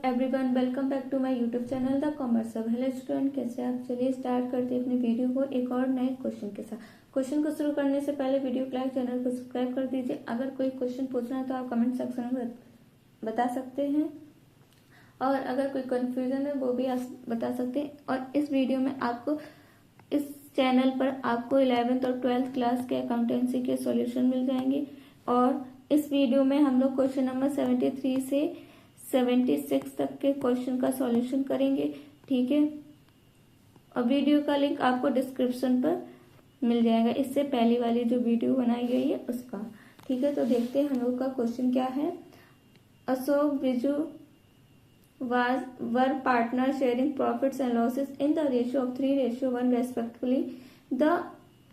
Everyone, welcome back to my YouTube channel the commerce hub. Hello student, कैसे आप? चलिए start करते हैं अपनी वीडियो को एक और नए क्वेश्चन के साथ। क्वेश्चन को शुरू करने से पहले वीडियो को लाइक, चैनल को सब्सक्राइब कर दीजिए। अगर कोई क्वेश्चन पूछना है तो आप कमेंट सेक्शन में बता सकते हैं और अगर कोई कंफ्यूजन है वो भी आप बता सकते हैं। और इस वीडियो में आपको इस चैनल पर आपको 11th और 12th क्लास के अकाउंटेंसी के सॉल्यूशन मिल जाएंगे। और इस वीडियो में हम लोग क्वेश्चन नंबर 73 से 76 तक के क्वेश्चन का सॉल्यूशन करेंगे, ठीक है। और वीडियो का लिंक आपको डिस्क्रिप्शन पर मिल जाएगा, इससे पहली वाली जो वीडियो बनाई गई है उसका, ठीक है। तो देखते हैं हम लोग का क्वेश्चन क्या है। Ashok Biju were partners sharing profits and losses in the ratio of 3:1 respectively. The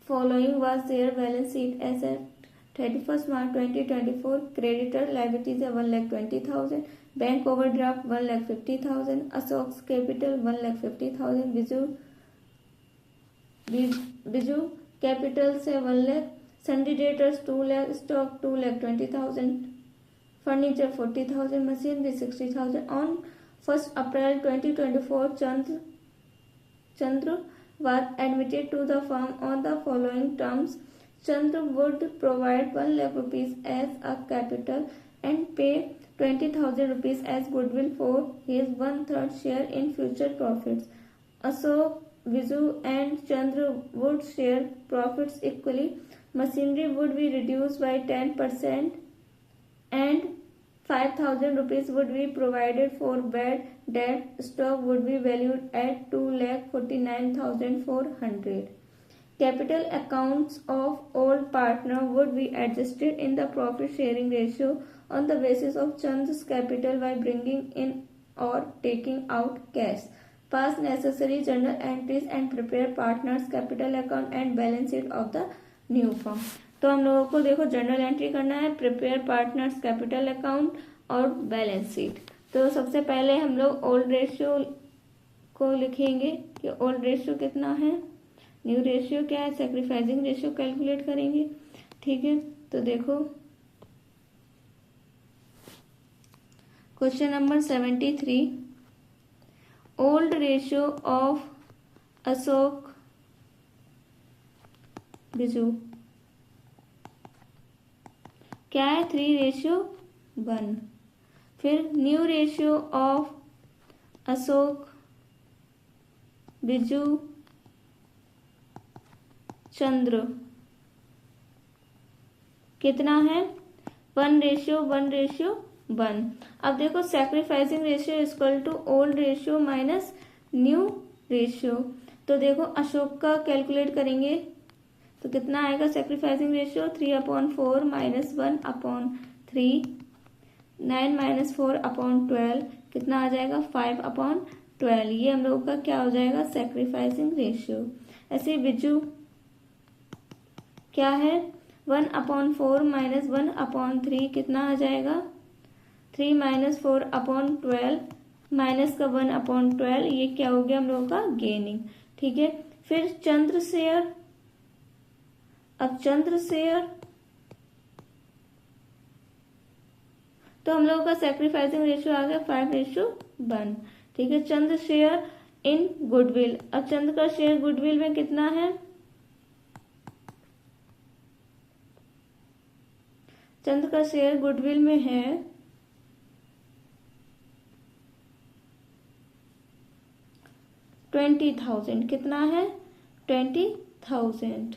following was their balance sheet as at 31st March 2024. Creditor liabilities are 1,20,000. Bank overdraft 1,50,000. Ashok's capital 1,50,000. Biju capital से 1 lakh. Sundry debtors 2 lakh. Stock 2,20,000. Furniture 40,000. Machinery 60,000. On 1st April 2024, Chandra was admitted to the firm on the following terms. Chandra would provide 1 lakh rupees as a capital and pay 20,000 rupees as goodwill for his 1/3 share in future profits. Ashok, Viju and Chandra would share profits equally. Machinery would be reduced by 10% and 5,000 rupees would be provided for bad debt. Stock would be valued at 2,49,400. Capital accounts of all partners would be adjusted in the profit sharing ratio on the basis of Chandra's capital by bringing in or taking out cash. Pass necessary journal entries and prepare partners capital account and balance sheet of the new firm. तो हम लोगों को देखो journal entry करना है, prepare partners capital account और balance sheet. तो सबसे पहले हम लोग ओल्ड रेशियो को लिखेंगे कि ओल्ड रेशियो कितना है, न्यू रेशियो क्या है, सैक्रिफाइसिंग रेशियो कैलकुलेट करेंगे, ठीक है। तो देखो question number 73, old ratio of Ashok Biju क्या है, 3:1। फिर new ratio of Ashok Biju Chandra कितना है, 1:1:1। अब देखो sacrificing ratio equal to old ratio minus new ratio. तो देखो अशोक का कैलकुलेट करेंगे तो कितना आएगा, सैक्रिफाइसिंग रेशियो 3/4 माइनस 1/3, 9 - 4/12 कितना आ जाएगा, 5/12। ये हम लोगों का क्या हो जाएगा, सैक्रिफाइसिंग रेशियो। ऐसे बिजू क्या है, 1/4 माइनस 1/3 कितना आ जाएगा, 3 - 4/12 माइनस का 1/12, ये क्या हो गया हम लोगों का गेनिंग, ठीक है। फिर चंद्र शेयर, अब चंद्र शेयर तो हम लोगों का सैक्रिफाइसिंग रेशियो आ गया 5:1, ठीक है। चंद्र शेयर इन गुडविल, अब चंद्र का शेयर गुडविल में कितना है, चंद्र का शेयर गुडविल में है 20,000, कितना है 20,000।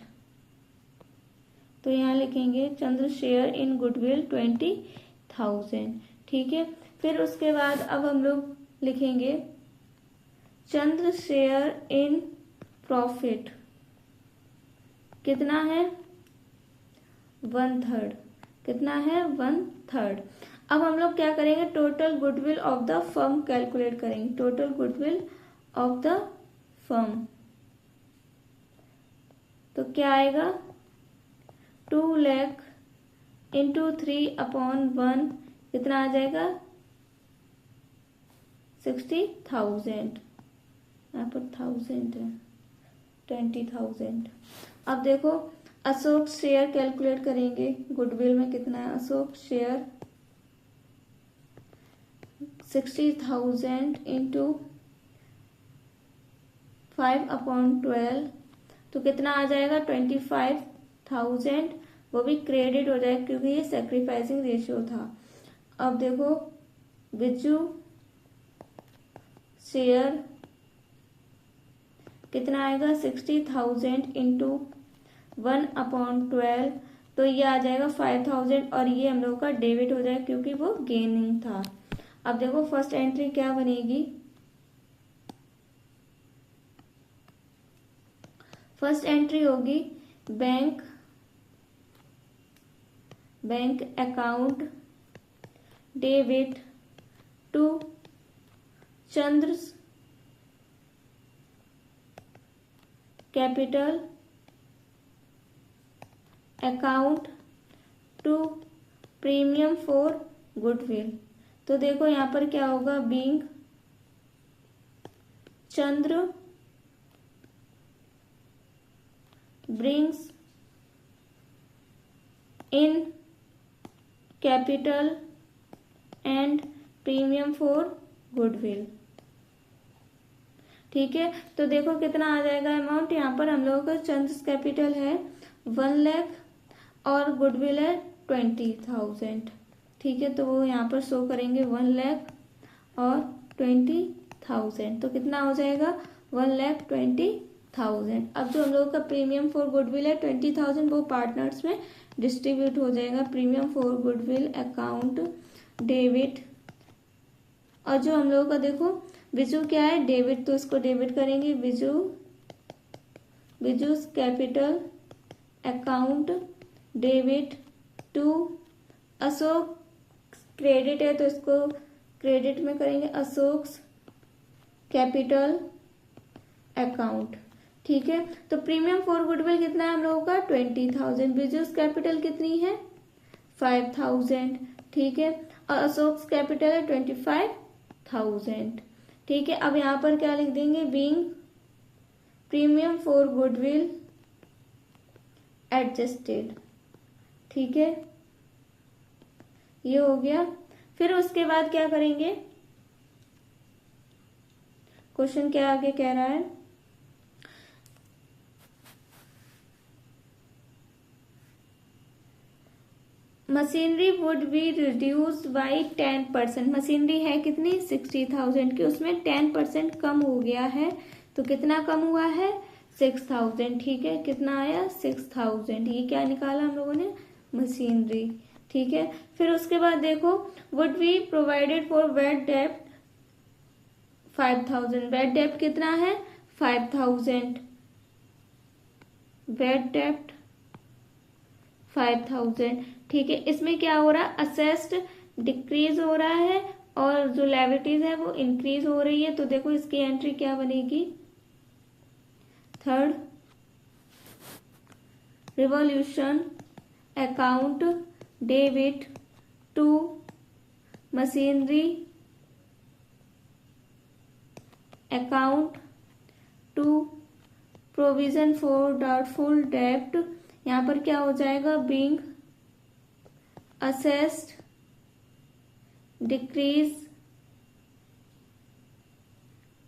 तो यहाँ लिखेंगे चंद्र शेयर इन गुडविल 20,000, ठीक है। फिर उसके बाद अब हम लोग लिखेंगे चंद्र शेयर इन प्रॉफिट कितना है, 1/3, कितना है 1/3। अब हम लोग क्या करेंगे, total goodwill of the firm calculate करेंगे, total goodwill of the firm. तो क्या आएगा, 2 लाख इंटू 3/1 कितना आ जाएगा, 60,000, यहाँ पर 1000 है, 20,000। अब देखो अशोक शेयर कैलकुलेट करेंगे, गुडविल में कितना है, अशोक शेयर 60,000 इंटू 5/12 तो कितना आ जाएगा 25,000, वो भी क्रेडिट हो जाएगा क्योंकि ये सैक्रिफाइसिंग रेशियो था। अब देखो बिज्जू शेयर कितना आएगा 60,000 इंटू 1/12 तो ये आ जाएगा 5,000 और ये हम लोग का डेबिट हो जाएगा क्योंकि वो गेनिंग था। अब देखो फर्स्ट एंट्री क्या बनेगी, फर्स्ट एंट्री होगी bank account debit to Chandra capital account to premium for goodwill. तो देखो यहाँ पर क्या होगा, being Chandra brings in capital and premium for goodwill. ठीक है, तो देखो कितना आ जाएगा अमाउंट, यहाँ पर हम लोगों का चंद्र कैपिटल है 1 लाख और गुडविल है 20,000। ठीक है, तो वो यहाँ पर शो करेंगे 1 लाख और 20,000 तो कितना हो जाएगा 1,20,000। अब जो हम लोगों का प्रीमियम फॉर गुडविल है 20,000 वो पार्टनर्स में डिस्ट्रीब्यूट हो जाएगा। Premium for goodwill account debit, और जो हम लोगों का देखो बिजू क्या है डेबिट, तो इसको डेबिट करेंगे Biju capital account debit to Ashok credit है तो इसको क्रेडिट में करेंगे अशोक कैपिटल अकाउंट। ठीक है, तो प्रीमियम फॉर गुडविल कितना है हम लोगों का 20,000, बिजूस कैपिटल कितनी है 5,000। ठीक है, और अशोक कैपिटल है 25,000। ठीक है, अब यहाँ पर क्या लिख देंगे, being premium for goodwill adjusted. ठीक है, ये हो गया। फिर उसके बाद क्या करेंगे, क्वेश्चन क्या आगे कह रहा है, machinery would be reduced by 10%। Machinery है कितनी 60,000 की, उसमें 10% कम हो गया है तो कितना कम हुआ है 6,000। ठीक है, कितना आया 6,000, ये क्या निकाला हम लोगों ने मशीनरी। ठीक है, फिर उसके बाद देखो would be provided for bad डेप्ट 5,000। वेट डेप्ट कितना है 5,000, वेट डेप्ट 5,000। ठीक है, इसमें क्या हो रहा है असेस्ड डिक्रीज हो रहा है और जो लायबिलिटीज है वो इंक्रीज हो रही है। तो देखो इसकी एंट्री क्या बनेगी, third revaluation account debit to machinery account to provision for doubtful डेब्ट। यहाँ पर क्या हो जाएगा, being assets decrease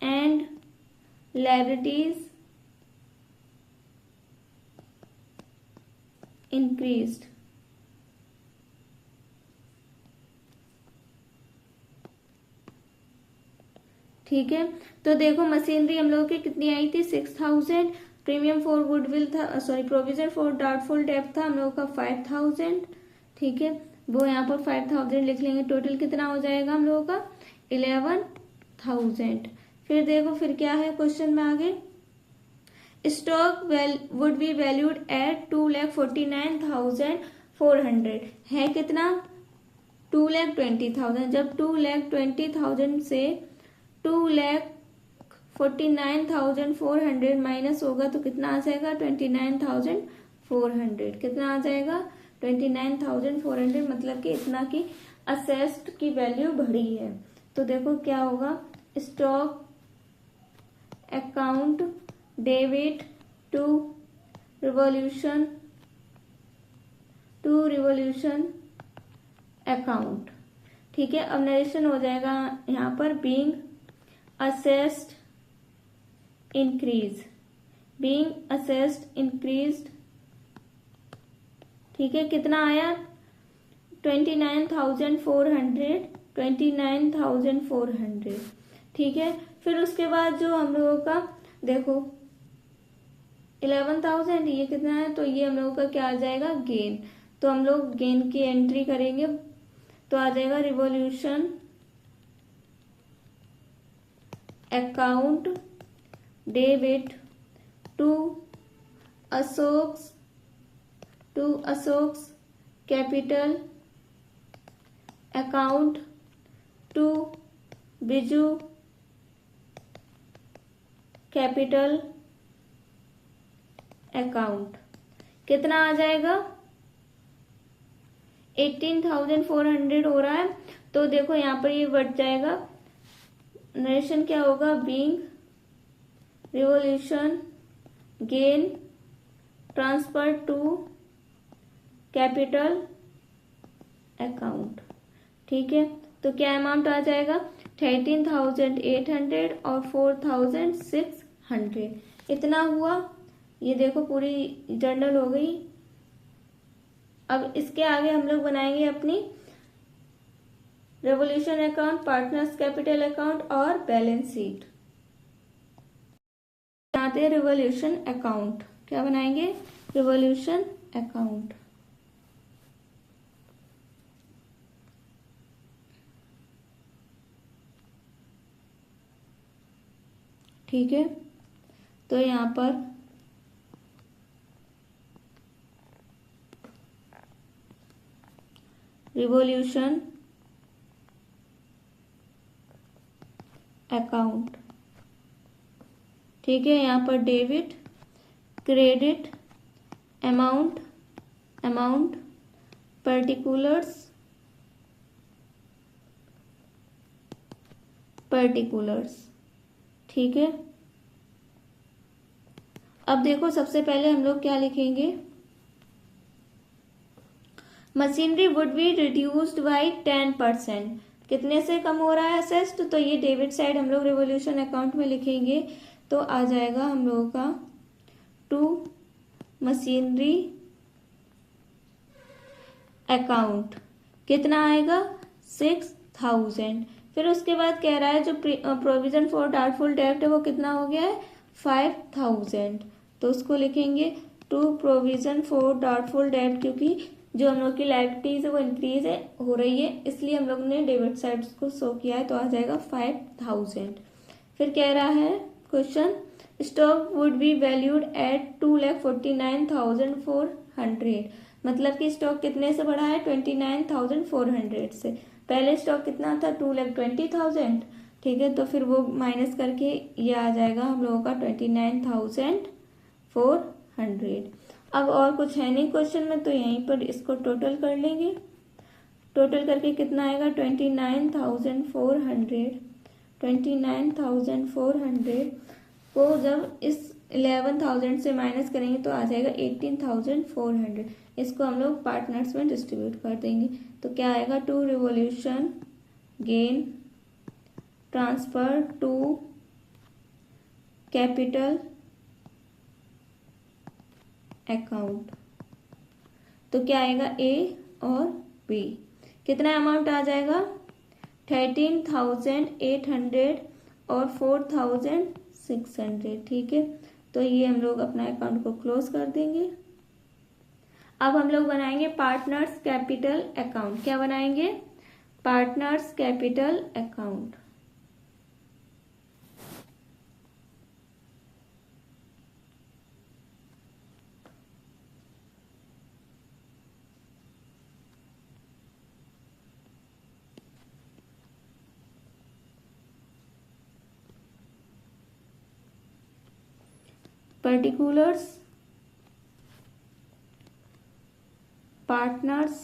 and liabilities increased. ठीक है, तो देखो मशीनरी हम लोगों की कितनी आई थी 6,000, प्रीमियम फॉर गुडविल था सॉरी प्रोविजन फॉर डाउटफुल डेब्ट था हम लोगों का 5,000। ठीक है, वो यहाँ पर 5,000 लिख लेंगे, टोटल कितना हो जाएगा हम लोगों का 11,000। फिर देखो फिर क्या है क्वेश्चन में आगे, stock would be valued at 2,49,400 है कितना 2,20,000। जब 2,20,000 से 2,49,400 माइनस होगा तो कितना आ जाएगा 29,400। कितना आ जाएगा 29,400, मतलब कि इतना की असेस्ड की वैल्यू बढ़ी है। तो देखो क्या होगा, stock account debit to revaluation account. ठीक है, अब नरेशन हो जाएगा यहाँ पर being assets increase, being assets increased, ठीक है, कितना आया 29,400, 29,400, ठीक है। फिर उसके बाद जो हम लोगों का देखो 11,000 ये कितना है, तो ये हम लोगों का क्या आ जाएगा गेन, तो हम लोग गेन की एंट्री करेंगे तो आ जाएगा revaluation account debit to Ashok's capital account to Biju capital account, कितना आ जाएगा 18,400 हो रहा है। तो देखो यहाँ पर ये बढ़ जाएगा, नरेशन क्या होगा being revaluation gain transfer to capital account, ठीक है। तो क्या अमाउंट आ जाएगा 13,800 और 4,600, इतना हुआ। ये देखो पूरी जर्नल हो गई। अब इसके आगे हम लोग बनाएंगे अपनी revolution account, partners capital account और बैलेंस शीट। बनाते हैं रेवोल्यूशन अकाउंट, क्या बनाएंगे रेवोल्यूशन अकाउंट, ठीक है। तो यहाँ पर रिवॉल्यूशन अकाउंट, ठीक है। यहाँ पर डेबिट क्रेडिट अमाउंट पर्टिकुलर्स, ठीक है। अब देखो सबसे पहले हम लोग क्या लिखेंगे, machinery would be reduced by 10%, कितने से कम हो रहा है असेस्ड, तो ये डेबिट साइड हम लोग रिवॉल्यूशन अकाउंट में लिखेंगे तो आ जाएगा हम लोगों का टू मशीनरी अकाउंट, कितना आएगा 6,000। फिर उसके बाद कह रहा है जो प्रोविजन फॉर डाउटफुल डेब्ट है वो कितना हो गया है 5,000, तो उसको लिखेंगे टू प्रोविजन फॉर डाउटफुल डेब्ट, क्योंकि जो हम लोग की लायबिलिटीज है वो इंक्रीज हो रही है, इसलिए हम लोग ने डेबिट साइड को शो किया है, तो आ जाएगा 5,000। फिर कह रहा है question stock would be valued at 2,49,400, मतलब कि स्टॉक कितने से बढ़ा है 29,400 से, पहले स्टॉक कितना था 2,20,000, ठीक है। तो फिर वो माइनस करके ये आ जाएगा हम लोगों का 29,400। अब और कुछ है नहीं क्वेश्चन में, तो यहीं पर इसको टोटल कर लेंगे, टोटल करके कितना आएगा 29,400 को जब इस 11,000 से माइनस करेंगे तो आ जाएगा 18,400, इसको हम लोग पार्टनर्स में डिस्ट्रीब्यूट कर देंगे, तो क्या आएगा to revaluation gain transfer to capital account, तो क्या आएगा ए और बी, कितना अमाउंट आ जाएगा 13,800 और 4,600, ठीक है। तो ये हम लोग अपना अकाउंट को क्लोज कर देंगे। अब हम लोग बनाएंगे पार्टनर्स कैपिटल अकाउंट, क्या बनाएंगे partners capital account, particulars partners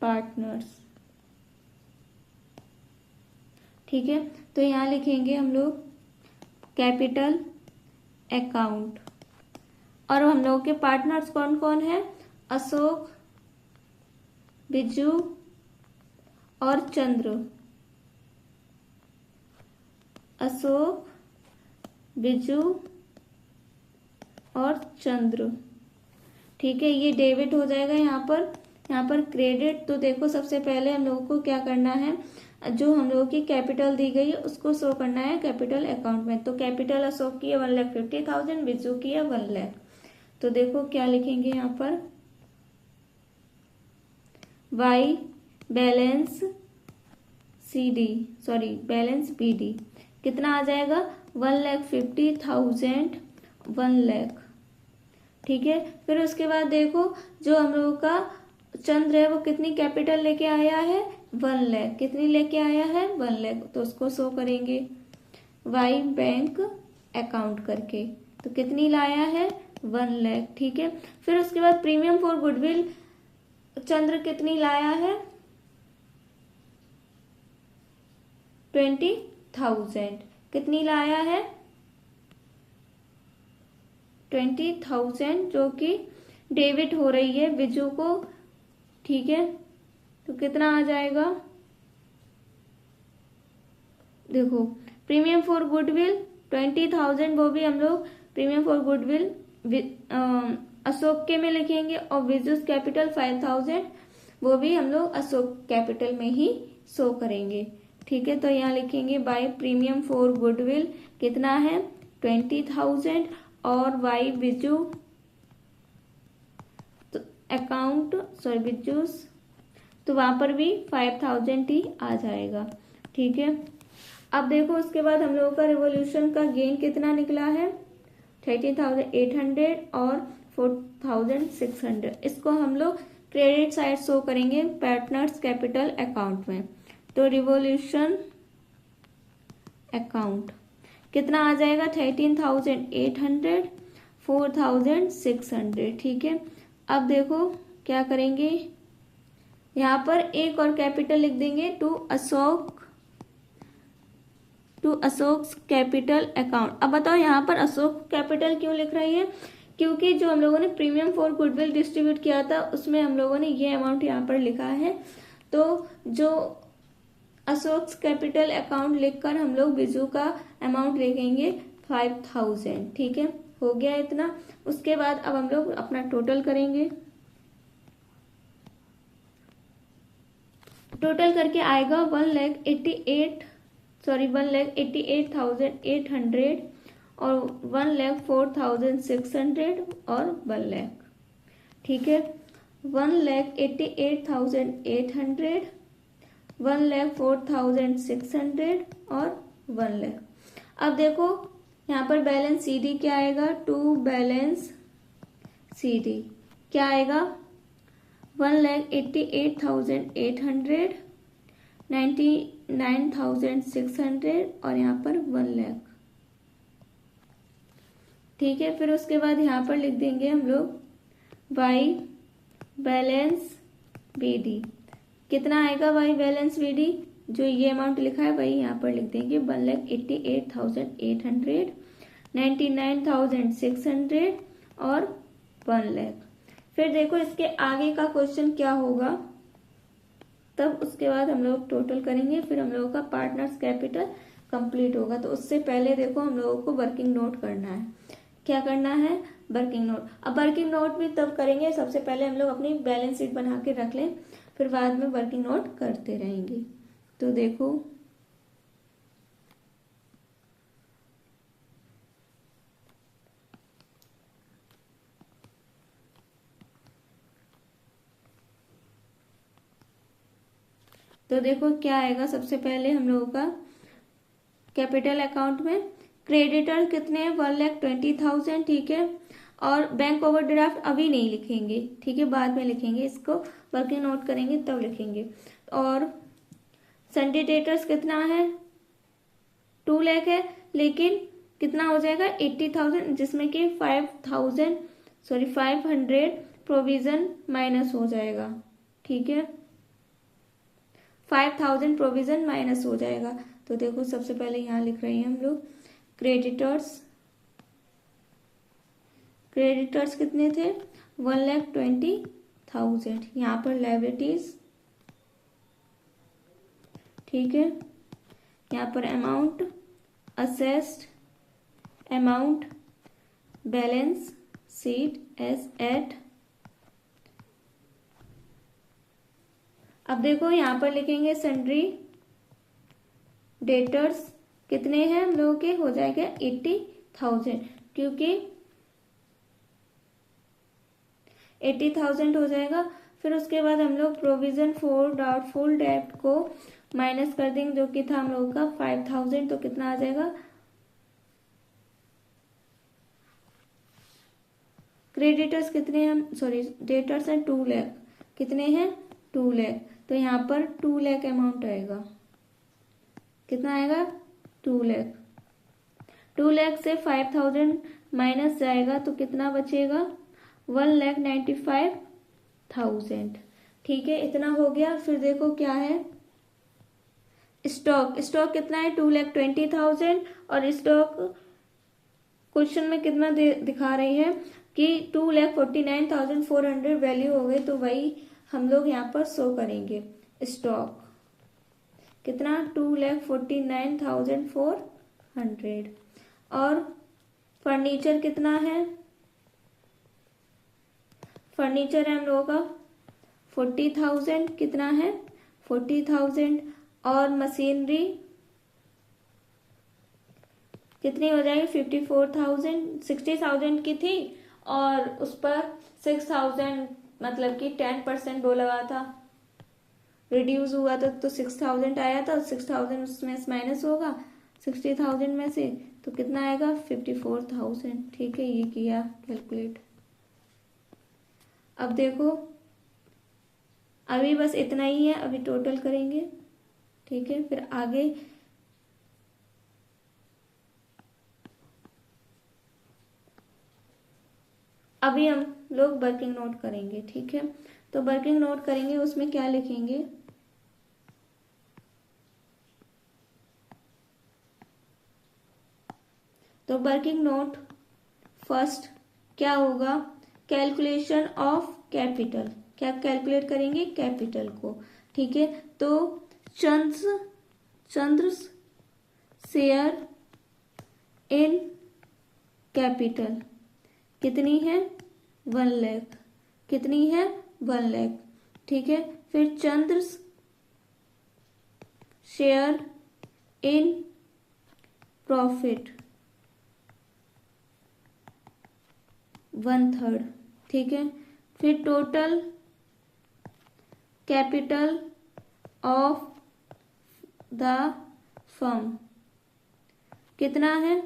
partners, ठीक है। तो यहाँ लिखेंगे हम लोग कैपिटल अकाउंट, और हम लोगों के पार्टनर्स कौन कौन है, अशोक, बिज्जू और चंद्र। अशोक, बिज्जू और चंद्र। ठीक है, ये डेबिट हो जाएगा यहाँ पर क्रेडिट। तो देखो सबसे पहले हम लोगों को क्या करना है, जो हम लोगों की कैपिटल दी गई है उसको शो करना है कैपिटल अकाउंट में। तो कैपिटल अशोक की है 1,50,000, बिज्जू की है 1 लाख। तो देखो क्या लिखेंगे यहाँ पर, वाई बैलेंस बैलेंस BD कितना आ जाएगा, 1,50,000, 1 लाख। ठीक है, फिर उसके बाद देखो जो हम लोगों का चंद्र है वो कितनी कैपिटल लेके आया है, 1 लाख। कितनी लेके आया है, 1 लाख। तो उसको शो करेंगे वाई बैंक अकाउंट करके। तो कितनी लाया है, 1 लाख। ठीक है, फिर उसके बाद प्रीमियम फॉर गुडविल चंद्र कितनी लाया है, 20,000। कितनी लाया है, 20,000, जो कि डेबिट हो रही है बिजू को। ठीक है, तो कितना आ जाएगा, देखो प्रीमियम फॉर गुडविल 20,000, वो भी हम लोग प्रीमियम फॉर गुडविल अशोक के में लिखेंगे, और बिजूस कैपिटल 5,000 वो भी हम लोग अशोक कैपिटल में ही शो करेंगे। ठीक है, तो यहाँ लिखेंगे बाय प्रीमियम फॉर गुडविल कितना है, 20,000, और वाई बिजू तो अकाउंट बिजूस, तो वहां पर भी 5,000 ही आ जाएगा। ठीक है, अब देखो उसके बाद हम लोगों का रिवॉल्यूशन का गेन कितना निकला है, 13,800 और 4,600। इसको हम लोग क्रेडिट साइड शो करेंगे पार्टनर्स कैपिटल अकाउंट में। तो रिवॉल्यूशन अकाउंट कितना आ जाएगा, 13,800, 4,600। ठीक है, अब देखो क्या करेंगे, यहाँ पर एक और कैपिटल लिख देंगे टू अशोक कैपिटल अकाउंट। अब बताओ यहाँ पर अशोक कैपिटल क्यों लिख रही है, क्योंकि जो हम लोगों ने प्रीमियम फॉर गुडविल डिस्ट्रीब्यूट किया था उसमें हम लोगों ने ये अमाउंट यहाँ पर लिखा है। तो जो अशोक कैपिटल अकाउंट लिखकर हम लोग बिजू का अमाउंट लिखेंगे 5,000। ठीक है, हो गया इतना। उसके बाद अब हम लोग अपना टोटल करेंगे, टोटल करके आएगा 1,88,800 और 1,04,600 और 1 लाख। ठीक है, 1,88,800, 1,04,600 और 1 लाख। अब देखो यहाँ पर बैलेंस CD क्या आएगा, टू बैलेंस CD क्या आएगा, 1,88,800, 99,600 और यहाँ पर 1 लाख। ठीक है, फिर उसके बाद यहाँ पर लिख देंगे हम लोग वाई बैलेंस BD कितना आएगा, वाई बैलेंस BD जो ये अमाउंट लिखा है वही यहाँ पर लिख देंगे 1,88,800, 99,600 और 1 लाख। फिर देखो इसके आगे का क्वेश्चन क्या होगा, तब उसके बाद हम लोग टोटल करेंगे, फिर हम लोगों का पार्टनर्स कैपिटल कंप्लीट होगा। तो उससे पहले देखो हम लोगों को वर्किंग नोट करना है। क्या करना है, वर्किंग नोट। अब वर्किंग नोट भी तब करेंगे, सबसे पहले हम लोग अपनी बैलेंस शीट बना के रख लें, फिर बाद में वर्किंग नोट करते रहेंगे। तो देखो क्या आएगा, सबसे पहले हम लोगों का कैपिटल अकाउंट में क्रेडिटर कितने हैं, 1,20,000। ठीक है, और बैंक ओवरड्राफ्ट अभी नहीं लिखेंगे, ठीक है, बाद में लिखेंगे, इसको वर्किंग नोट करेंगे तब लिखेंगे। और सन्डे डेटर्स कितना है, 2 लाख है, लेकिन कितना हो जाएगा 80,000, जिसमें कि 500 प्रोविजन माइनस हो जाएगा। ठीक है, 5,000 प्रोविजन माइनस हो जाएगा। तो देखो सबसे पहले यहाँ लिख रहे हैं हम लोग क्रेडिटर्स कितने थे, 1,20,000। यहाँ पर लायबिलिटीज, ठीक है, यहाँ पर amount assets, amount balance sheet as at. अब देखो यहाँ पर लिखेंगे सन्ड्री डेटर्स कितने हैं हम लोगों के, हो जाएगा 80,000, क्योंकि 80,000 हो जाएगा। फिर उसके बाद हम लोग प्रोविजन फॉर डाउटफुल डेट को माइनस कर देंगे, जो कि था हम लोगों का 5,000, तो कितना आ जाएगा, क्रेडिटर्स कितने हैं, सॉरी डेटर्स हैं 2 लाख, कितने हैं 2 लाख, तो यहाँ पर 2 लाख अमाउंट आएगा, कितना आएगा 2 लाख। 2 लाख से 5,000 माइनस जाएगा तो कितना बचेगा, 1,95,000, ठीक है, इतना हो गया। फिर देखो क्या है, स्टॉक, स्टॉक कितना है 2,20,000, और स्टॉक क्वेश्चन में कितना दिखा रही है कि 2,49,400 वैल्यू हो गई, तो वही हम लोग यहाँ पर शो करेंगे। स्टॉक कितना 2,49,400, और फर्नीचर कितना है, फर्नीचर है हम लोगों का 40,000, कितना है 40,000, और मशीनरी कितनी हो जाएगी 54,000, 60,000 की थी, और उस पर 6,000 मतलब कि 10% वो लगा था, रिड्यूस हुआ था, तो 6,000 आया था, 6,000 उसमें माइनस होगा 60,000 में से, तो कितना आएगा 54,000, ठीक है, ये किया कैलकुलेट। अब देखो अभी बस इतना ही है, अभी टोटल करेंगे, ठीक है, फिर आगे अभी हम लोग वर्किंग नोट करेंगे, ठीक है। तो वर्किंग नोट करेंगे, उसमें क्या लिखेंगे, तो वर्किंग नोट फर्स्ट क्या होगा, कैलकुलेशन ऑफ कैपिटल, क्या कैलकुलेट करेंगे कैपिटल को, ठीक है। तो चंद्र शेयर इन कैपिटल कितनी है 1 लाख, कितनी है 1 लाख, ठीक है। फिर चंद्र शेयर इन प्रॉफिट 1/3, ठीक है। फिर total capital of the firm कितना है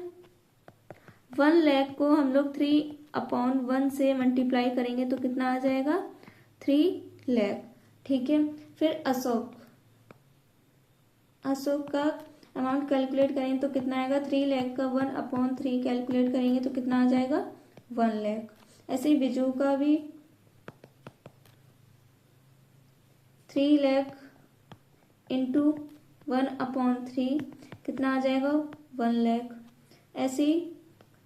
1 लाख को हम लोग 3/1 से मल्टीप्लाई करेंगे तो कितना आ जाएगा 3 लाख, ठीक है। फिर अशोक का अमाउंट कैलकुलेट करेंगे तो कितना आएगा 3 लाख का 1/3 कैलकुलेट करेंगे तो कितना आ जाएगा 1 लाख। ऐसे ही बिजू का भी 3 लाख इंटू 1/3 कितना आ जाएगा 1 लाख। ऐसे ही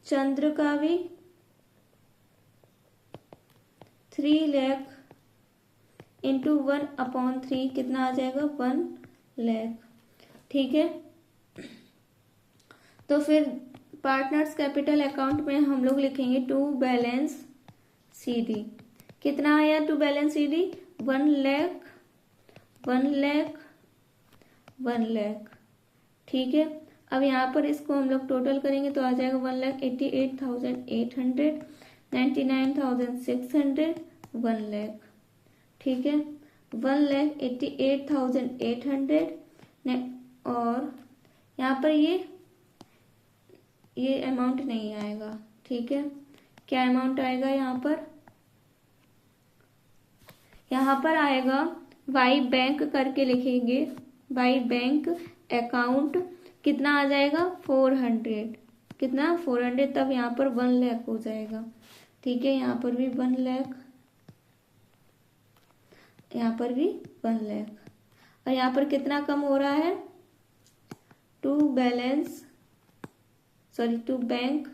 चंद्र का भी 3 लाख इंटू 1/3 कितना आ जाएगा 1 लाख, ठीक है। तो फिर पार्टनर्स कैपिटल अकाउंट में हम लोग लिखेंगे टू बैलेंस सीडी, कितना आया to balance CD 1 lakh 1 lakh 1 lakh, ठीक है। अब यहाँ पर इसको हम लोग टोटल करेंगे तो आ जाएगा 1,88,800, 99,600, 1 लाख, ठीक है। 1,88,800 और यहाँ पर ये अमाउंट नहीं आएगा, ठीक है। क्या अमाउंट आएगा यहाँ पर आएगा वाई बैंक करके लिखेंगे, वाई बैंक अकाउंट कितना आ जाएगा 400, कितना 400, तब यहाँ पर 1 लाख हो जाएगा, ठीक है। यहाँ पर भी 1 लाख, यहाँ पर भी 1 लाख, और यहाँ पर कितना कम हो रहा है टू बैंक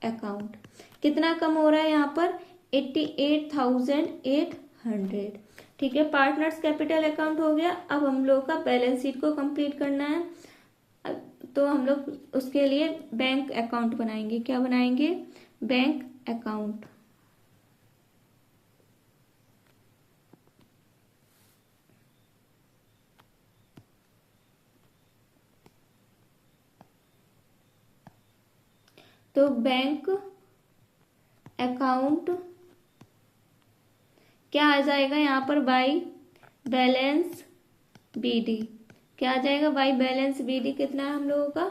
अकाउंट, कितना कम हो रहा है यहाँ पर 88,800। ठीक है, पार्टनर्स कैपिटल अकाउंट हो गया। अब हम लोग का बैलेंस शीट को कंप्लीट करना है, तो हम लोग उसके लिए बैंक अकाउंट बनाएंगे। क्या बनाएंगे? Bank account. तो बैंक अकाउंट क्या आ जाएगा यहाँ पर? By balance BD. क्या आ जाएगा? बाई बैलेंस बीडी कितना है हम लोगों का?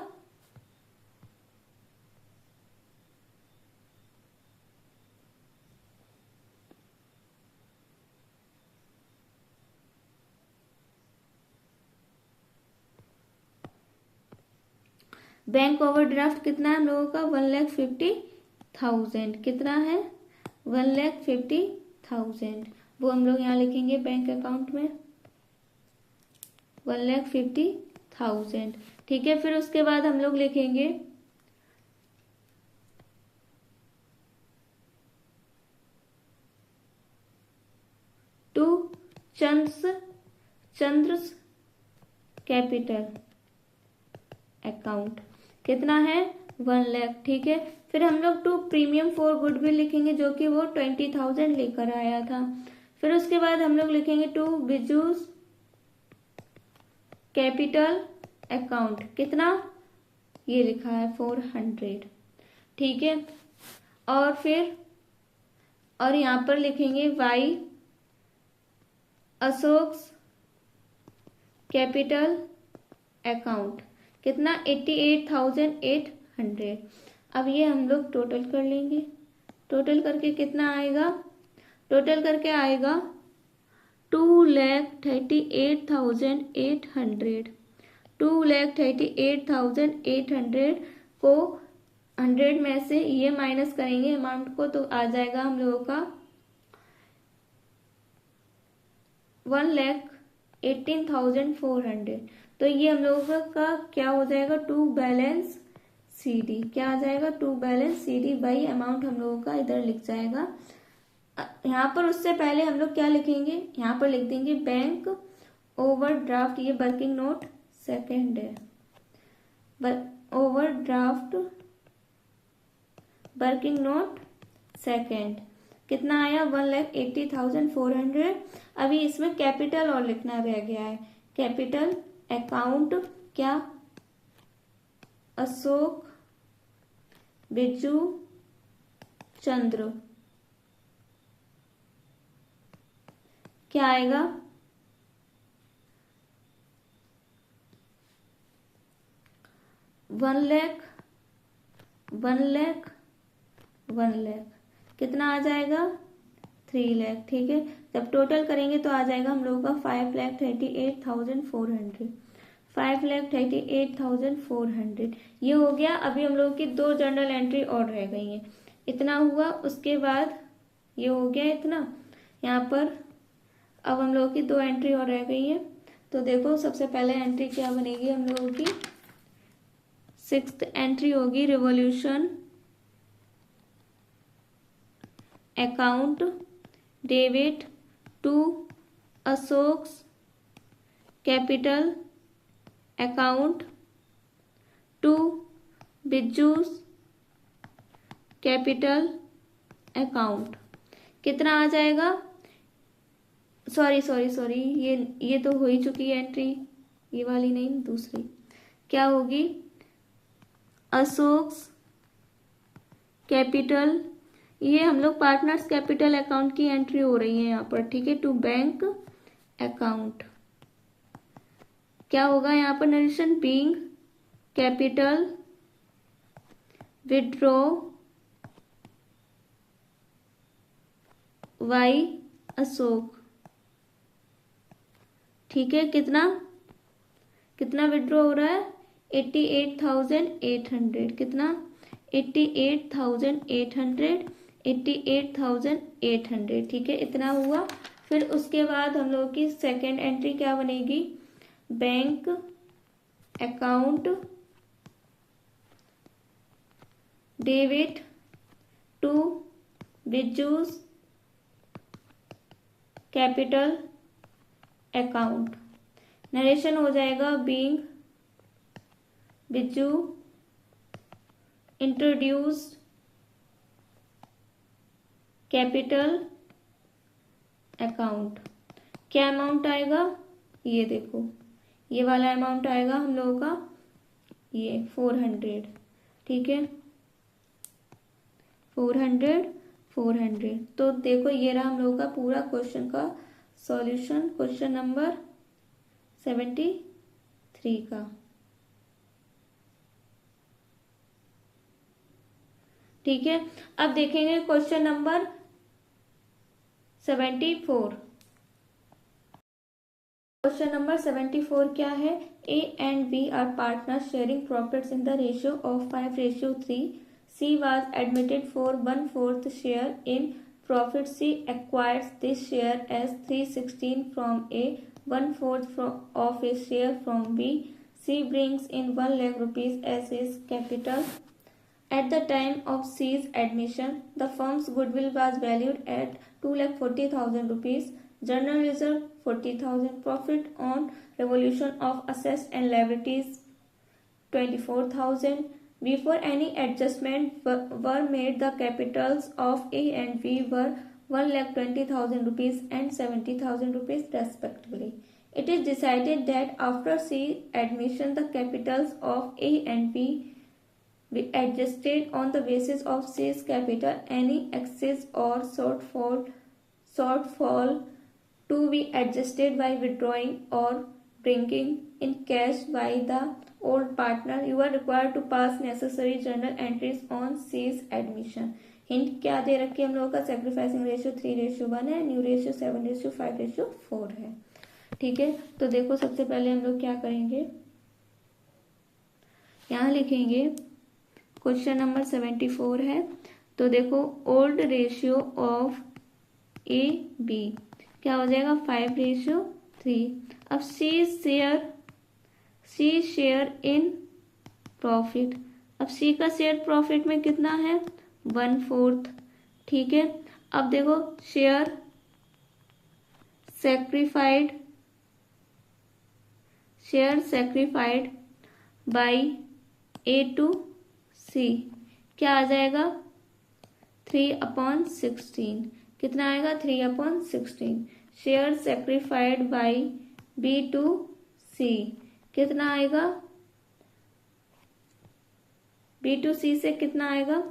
बैंक ओवरड्राफ्ट कितना है हम लोगों का? 1,50,000। कितना है? 1,50,000। वो हम लोग यहाँ लिखेंगे बैंक अकाउंट में 1,50,000। ठीक है, फिर उसके बाद हम लोग लिखेंगे टू चंद्रस कैपिटल अकाउंट। कितना है? 1 लाख। ठीक है, फिर हम लोग टू प्रीमियम फॉर गुडविल लिखेंगे, जो कि वो 20,000 लेकर आया था। फिर उसके बाद हम लोग लिखेंगे टू बिजूस कैपिटल अकाउंट। कितना? ये लिखा है 400। ठीक है, और फिर और यहाँ पर लिखेंगे वाई अशोक कैपिटल अकाउंट। कितना? 88,800। अब ये हम लोग टोटल कर लेंगे। टोटल करके कितना आएगा? टोटल करके आएगा 2,38,800। 2,38,800 को 100 में से ये माइनस करेंगे अमाउंट को, तो आ जाएगा हम लोगों का 1,18,400। तो ये हम लोगों का क्या हो जाएगा? To balance CD. क्या आ जाएगा? To balance CD by amount हम लोगों का इधर लिख जाएगा। यहाँ पर उससे पहले हम लोग क्या लिखेंगे? यहाँ पर लिख देंगे बैंक ओवरड्राफ्ट। ये वर्किंग नोट सेकंड है। Overdraft working note second. कितना आया? 1,80,400। अभी इसमें कैपिटल और लिखना रह गया है। कैपिटल अकाउंट क्या? अशोक बिजू चंद्र। क्या आएगा? 1 लाख 1 लाख 1 लाख। कितना आ जाएगा? 3 लाख। ठीक है, जब टोटल करेंगे तो आ जाएगा हम लोगों का 5,38,400। 5,38,400 ये हो गया। अभी हम लोगों की 2 जर्नल एंट्री और रह गई हैं। इतना हुआ, उसके बाद ये हो गया इतना यहाँ पर। अब हम लोगों की 2 एंट्री और रह गई है। तो देखो, सबसे पहले एंट्री क्या बनेगी हम लोगों की? 6th एंट्री होगी revaluation account debit to Ashok capital account to Biju's capital account. कितना आ जाएगा? सॉरी, ये तो हो ही चुकी है एंट्री। ये वाली नहीं, दूसरी क्या होगी? अशोक कैपिटल। ये हम लोग पार्टनर्स कैपिटल अकाउंट की एंट्री हो रही है यहाँ पर। ठीक है, टू बैंक अकाउंट। क्या होगा यहाँ पर narration? Being capital withdraw by Ashok. ठीक है, कितना विड्रॉ हो रहा है? 88,800। कितना? 88,800। 88,800। ठीक है, इतना हुआ। फिर उसके बाद हम लोग की सेकेंड एंट्री क्या बनेगी? Bank account debit to Bijju's capital account. Narration हो जाएगा being Biju introduced capital account. क्या अमाउंट आएगा, ये देखो, ये वाला अमाउंट आएगा हम लोगों का ये 400। ठीक है, 400। तो देखो ये रहा हम लोगों का पूरा क्वेश्चन का सॉल्यूशन, क्वेश्चन नंबर 73 का। ठीक है, अब देखेंगे क्वेश्चन नंबर 74। क्वेश्चन नंबर 74 क्या है? A and B are partners sharing profits in the ratio of 5:3। C was admitted for 1/4 share in profit. C acquires this share as 316 from A, 1/4 of a share from B. C brings in 1 lakh rupees as his capital. At the time of C's admission, the firm's goodwill was valued at 2,40,000 rupees. General reserve 40,000. Profit on revolution of assets and liabilities 24,000. Before any adjustment were made, the capitals of A and B were 1,20,000 rupees and 70,000 rupees respectively. It is decided that after C admission, the capitals of A and B be adjusted on the basis of C's capital. Any excess or shortfall to be adjusted by withdrawing or bringing in cash by the old partner. You are required to pass necessary journal entries on C's admission. Hint क्या दे रखी है हम लोगों का? Sacrificing ratio 3:1 है, new ratio 7:5:4 है। ठीक है, तो देखो सबसे पहले हम लोग क्या करेंगे, यहाँ लिखेंगे क्वेश्चन नंबर 74 है। तो देखो old ratio of A B क्या हो जाएगा? 5:3। अब सी शेयर इन प्रॉफिट। अब सी का शेयर प्रॉफिट में कितना है? 1/4। ठीक है, अब देखो share sacrificed by A to C क्या आ जाएगा? 3/16। कितना आएगा? 3/16। Share sacrificed by B to C कितना आएगा? बी टू सी से कितना आएगा?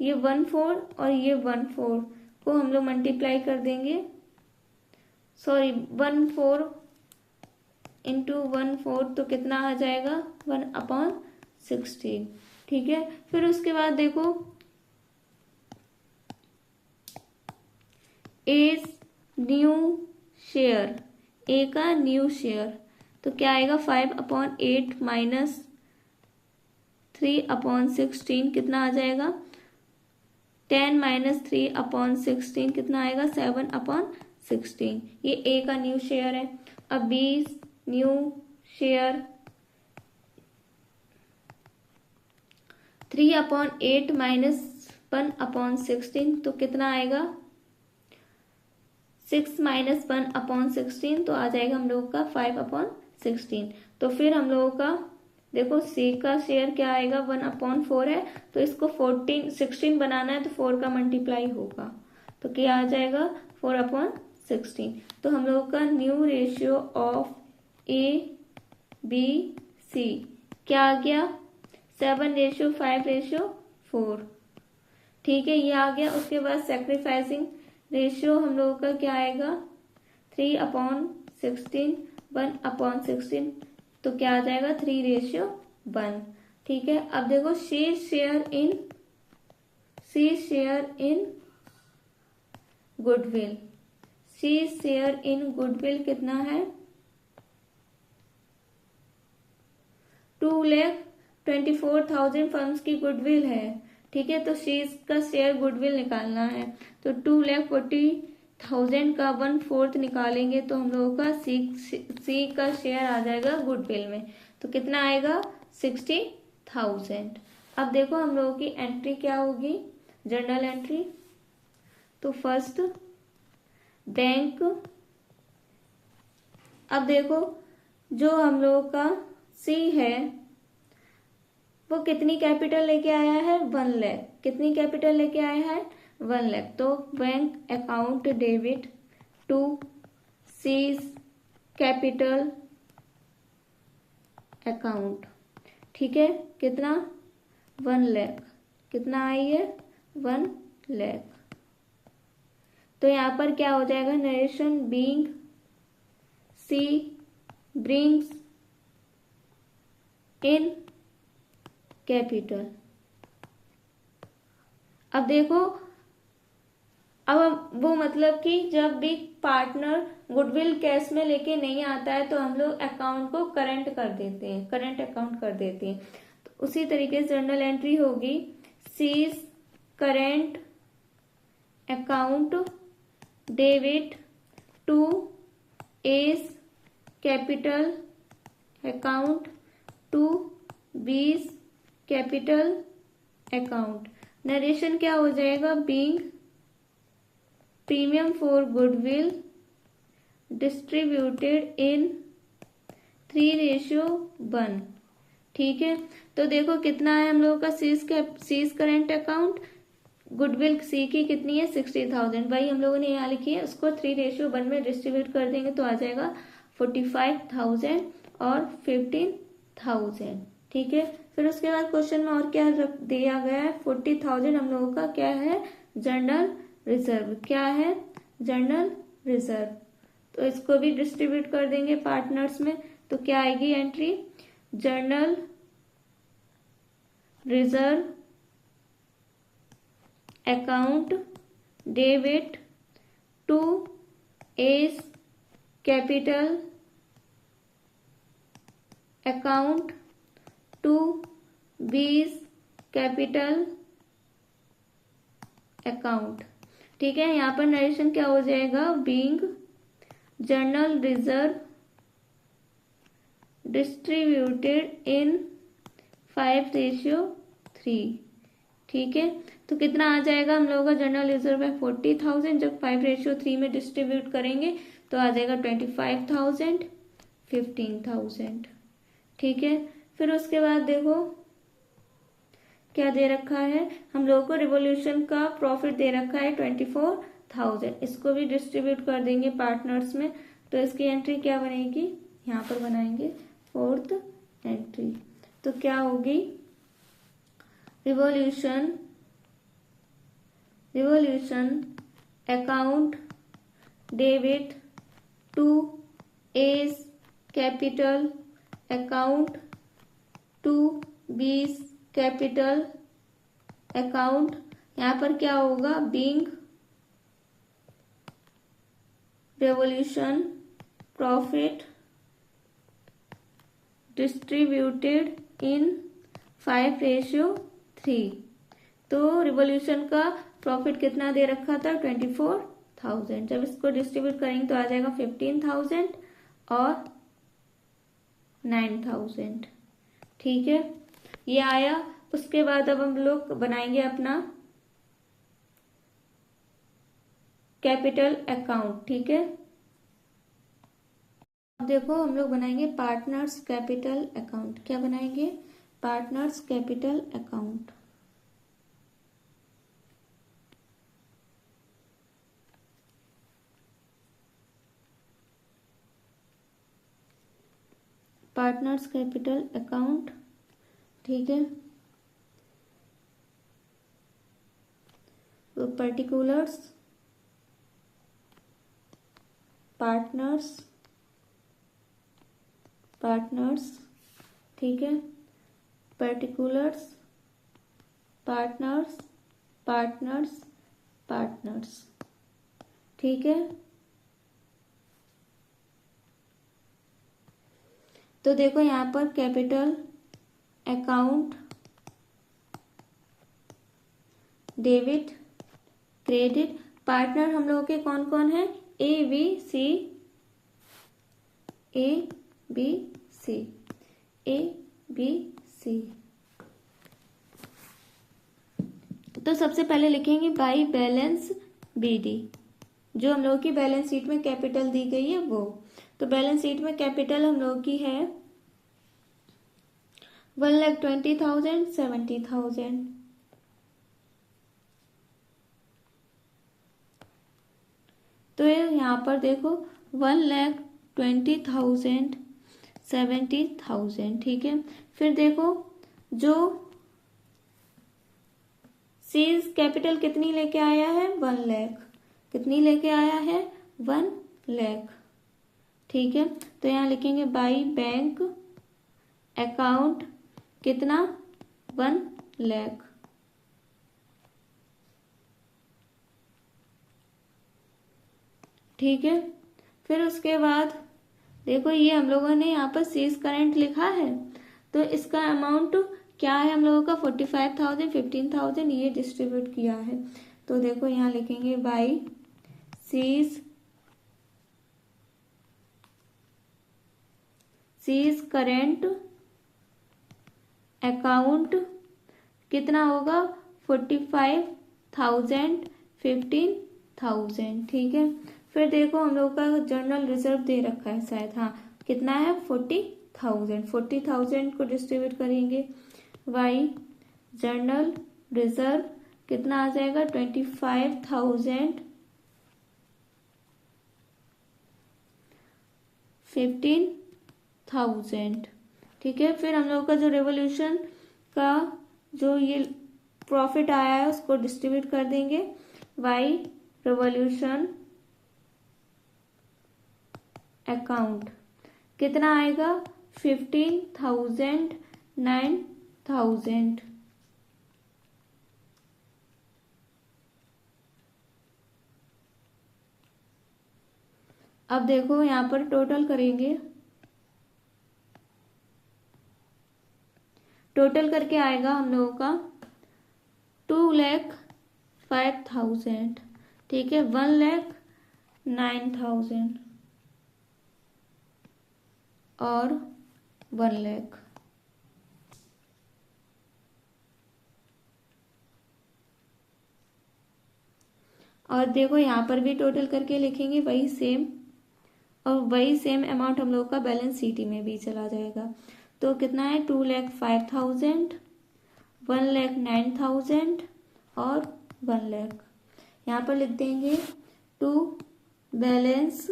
ये 1/4 और ये 1/4 को हम लोग मल्टीप्लाई कर देंगे। सॉरी 1/4 इंटू 1/4 तो कितना आ जाएगा? 1/16। ठीक है, फिर उसके बाद देखो ए न्यू शेयर, ए का न्यू शेयर तो क्या आएगा? 5/8 माइनस 3/16 कितना आ जाएगा? 10 माइनस 3/16 कितना आएगा? 7/16। ये ए का न्यू शेयर है। अब बी न्यू शेयर 3/8 माइनस 1/16 तो कितना आएगा? 6 माइनस 1/16 तो आ जाएगा हम लोगों का 5/16। तो फिर हम लोगों का देखो सी का शेयर क्या आएगा? 1/4 है, तो इसको 16 बनाना है तो 4 का मल्टीप्लाई होगा तो क्या आ जाएगा? 4/16। तो हम लोगों का new ratio of A B C क्या आ गया? 7:5:4। ठीक है, ये आ गया। उसके बाद सेक्रीफाइसिंग रेशियो हम लोगों का क्या आएगा? 3/16 1/16 तो क्या आ जाएगा? 3:1। ठीक है, अब देखो C share in goodwill. C share in goodwill कितना है? 2,24,000 फर्म्स की गुडविल है। ठीक है, तो सी का शेयर गुडविल निकालना है तो 2,40,000 का 1/4 निकालेंगे तो हम लोगों का सी का शेयर आ जाएगा गुडविल में तो कितना आएगा? 60,000। अब देखो हम लोगों की एंट्री क्या होगी? Journal entry. तो फर्स्ट बैंक, अब देखो जो हम लोगों का सी है वो कितनी कैपिटल लेके आया है, 1 लाख। कितनी कैपिटल लेके आया है, 1 लाख। तो bank account debit to C's capital account, ठीक है, कितना, 1 लाख। कितना आई है, 1 लाख। तो यहां पर क्या हो जाएगा, narration being C brings in capital. अब देखो, अब वो मतलब कि जब भी पार्टनर गुडविल कैश में लेके नहीं आता है तो हम लोग अकाउंट को करंट कर देते हैं, करंट अकाउंट कर देते हैं। तो उसी तरीके से जर्नल एंट्री होगी, C's current account debit to A's capital account to B's capital account. Narration क्या हो जाएगा, being premium for goodwill distributed in 3:1, ठीक है। तो देखो कितना है हम लोगों का सीज करेंट अकाउंट, गुडविल सी की कितनी है, 60,000। भाई हम लोगों ने यहाँ लिखी है, उसको 3:1 में डिस्ट्रीब्यूट कर देंगे तो आ जाएगा 45,000 और 15,000, ठीक है। फिर उसके बाद क्वेश्चन में और क्या दिया गया है, 40,000 हम लोगों का क्या है, जर्नल रिजर्व। क्या है, जर्नल रिजर्व। तो इसको भी डिस्ट्रीब्यूट कर देंगे पार्टनर्स में, तो क्या आएगी entry, general reserve account debit to A's capital account to B's capital account, ठीक है। यहाँ पर नरेशन क्या हो जाएगा, being general reserve distributed in 5:3, ठीक है। तो कितना आ जाएगा हम लोगों का, जर्नल रिजर्व है 40,000, जब 5:3 में डिस्ट्रीब्यूट करेंगे तो आ जाएगा 25,000 15,000, ठीक है। फिर उसके बाद देखो क्या दे रखा है हम लोगों को, रिवॉल्यूशन का प्रॉफिट दे रखा है 24,000। इसको भी डिस्ट्रीब्यूट कर देंगे पार्टनर्स में, तो इसकी एंट्री क्या बनेगी, यहाँ पर बनाएंगे फोर्थ एंट्री। तो क्या होगी, revaluation account debit to A's capital account to B's capital account. यहाँ पर क्या होगा, being revaluation profit distributed in 5:3। तो रिवॉल्यूशन का प्रॉफिट कितना दे रखा था, 24,000। जब इसको डिस्ट्रीब्यूट करेंगे तो आ जाएगा 15,000 और 9,000, ठीक है, ये आया। उसके बाद अब हम लोग बनाएंगे अपना कैपिटल अकाउंट, ठीक है। अब देखो हम लोग बनाएंगे पार्टनर्स कैपिटल अकाउंट। क्या बनाएंगे, partners capital account. Partners capital account, ठीक है। तो पर्टिकुलर्स पार्टनर्स, ठीक है, पर्टिकुलर्स पार्टनर्स, ठीक है। तो देखो यहाँ पर capital account debit credit, partner हम लोगों के कौन कौन है, ए बी सी। तो सबसे पहले लिखेंगे बाई बैलेंस बीडी, जो हम लोगों की बैलेंस शीट में कैपिटल दी गई है वो। तो बैलेंस शीट में कैपिटल हम लोगों की है 1,20,000, 70,000। तो यहाँ पर देखो 1,20,000, 70,000, ठीक है। फिर देखो जो सीज कैपिटल कितनी लेके आया है, 1 लाख। कितनी लेके आया है, 1 लाख, ठीक है। तो यहाँ लिखेंगे बाई बैंक अकाउंट कितना, 1 लाख, ठीक है। फिर उसके बाद देखो ये हम लोगों ने यहाँ पर सीज करंट लिखा है, तो इसका अमाउंट क्या है हम लोगों का, 45,000, 15,000 ये डिस्ट्रीब्यूट किया है। तो देखो यहाँ लिखेंगे बाई सीज करेंट अकाउंट कितना होगा, 45,000, 15,000, ठीक है। फिर देखो हम लोग का जर्नल रिजर्व दे रखा है शायद, हाँ कितना है, 40,000 को डिस्ट्रीब्यूट करेंगे। वाई जर्नल रिजर्व कितना आ जाएगा, 25,000, 15,000, ठीक है। फिर हम लोग का जो रेवोल्यूशन का जो ये प्रॉफिट आया है उसको डिस्ट्रीब्यूट कर देंगे। वाई रेवोल्यूशन अकाउंट कितना आएगा, 15,000, 9,000, अब देखो यहाँ पर टोटल करेंगे, टोटल करके आएगा हम लोगों का 2,05,000, ठीक है, 1,09,000 और 1 लाख। और देखो यहाँ पर भी टोटल करके लिखेंगे वही सेम, और वही सेम अमाउंट हम लोग का बैलेंस शीट में भी चला जाएगा। तो कितना है, 2,05,000, 1,09,000 और 1 लाख। यहाँ पर लिख देंगे टू बैलेंस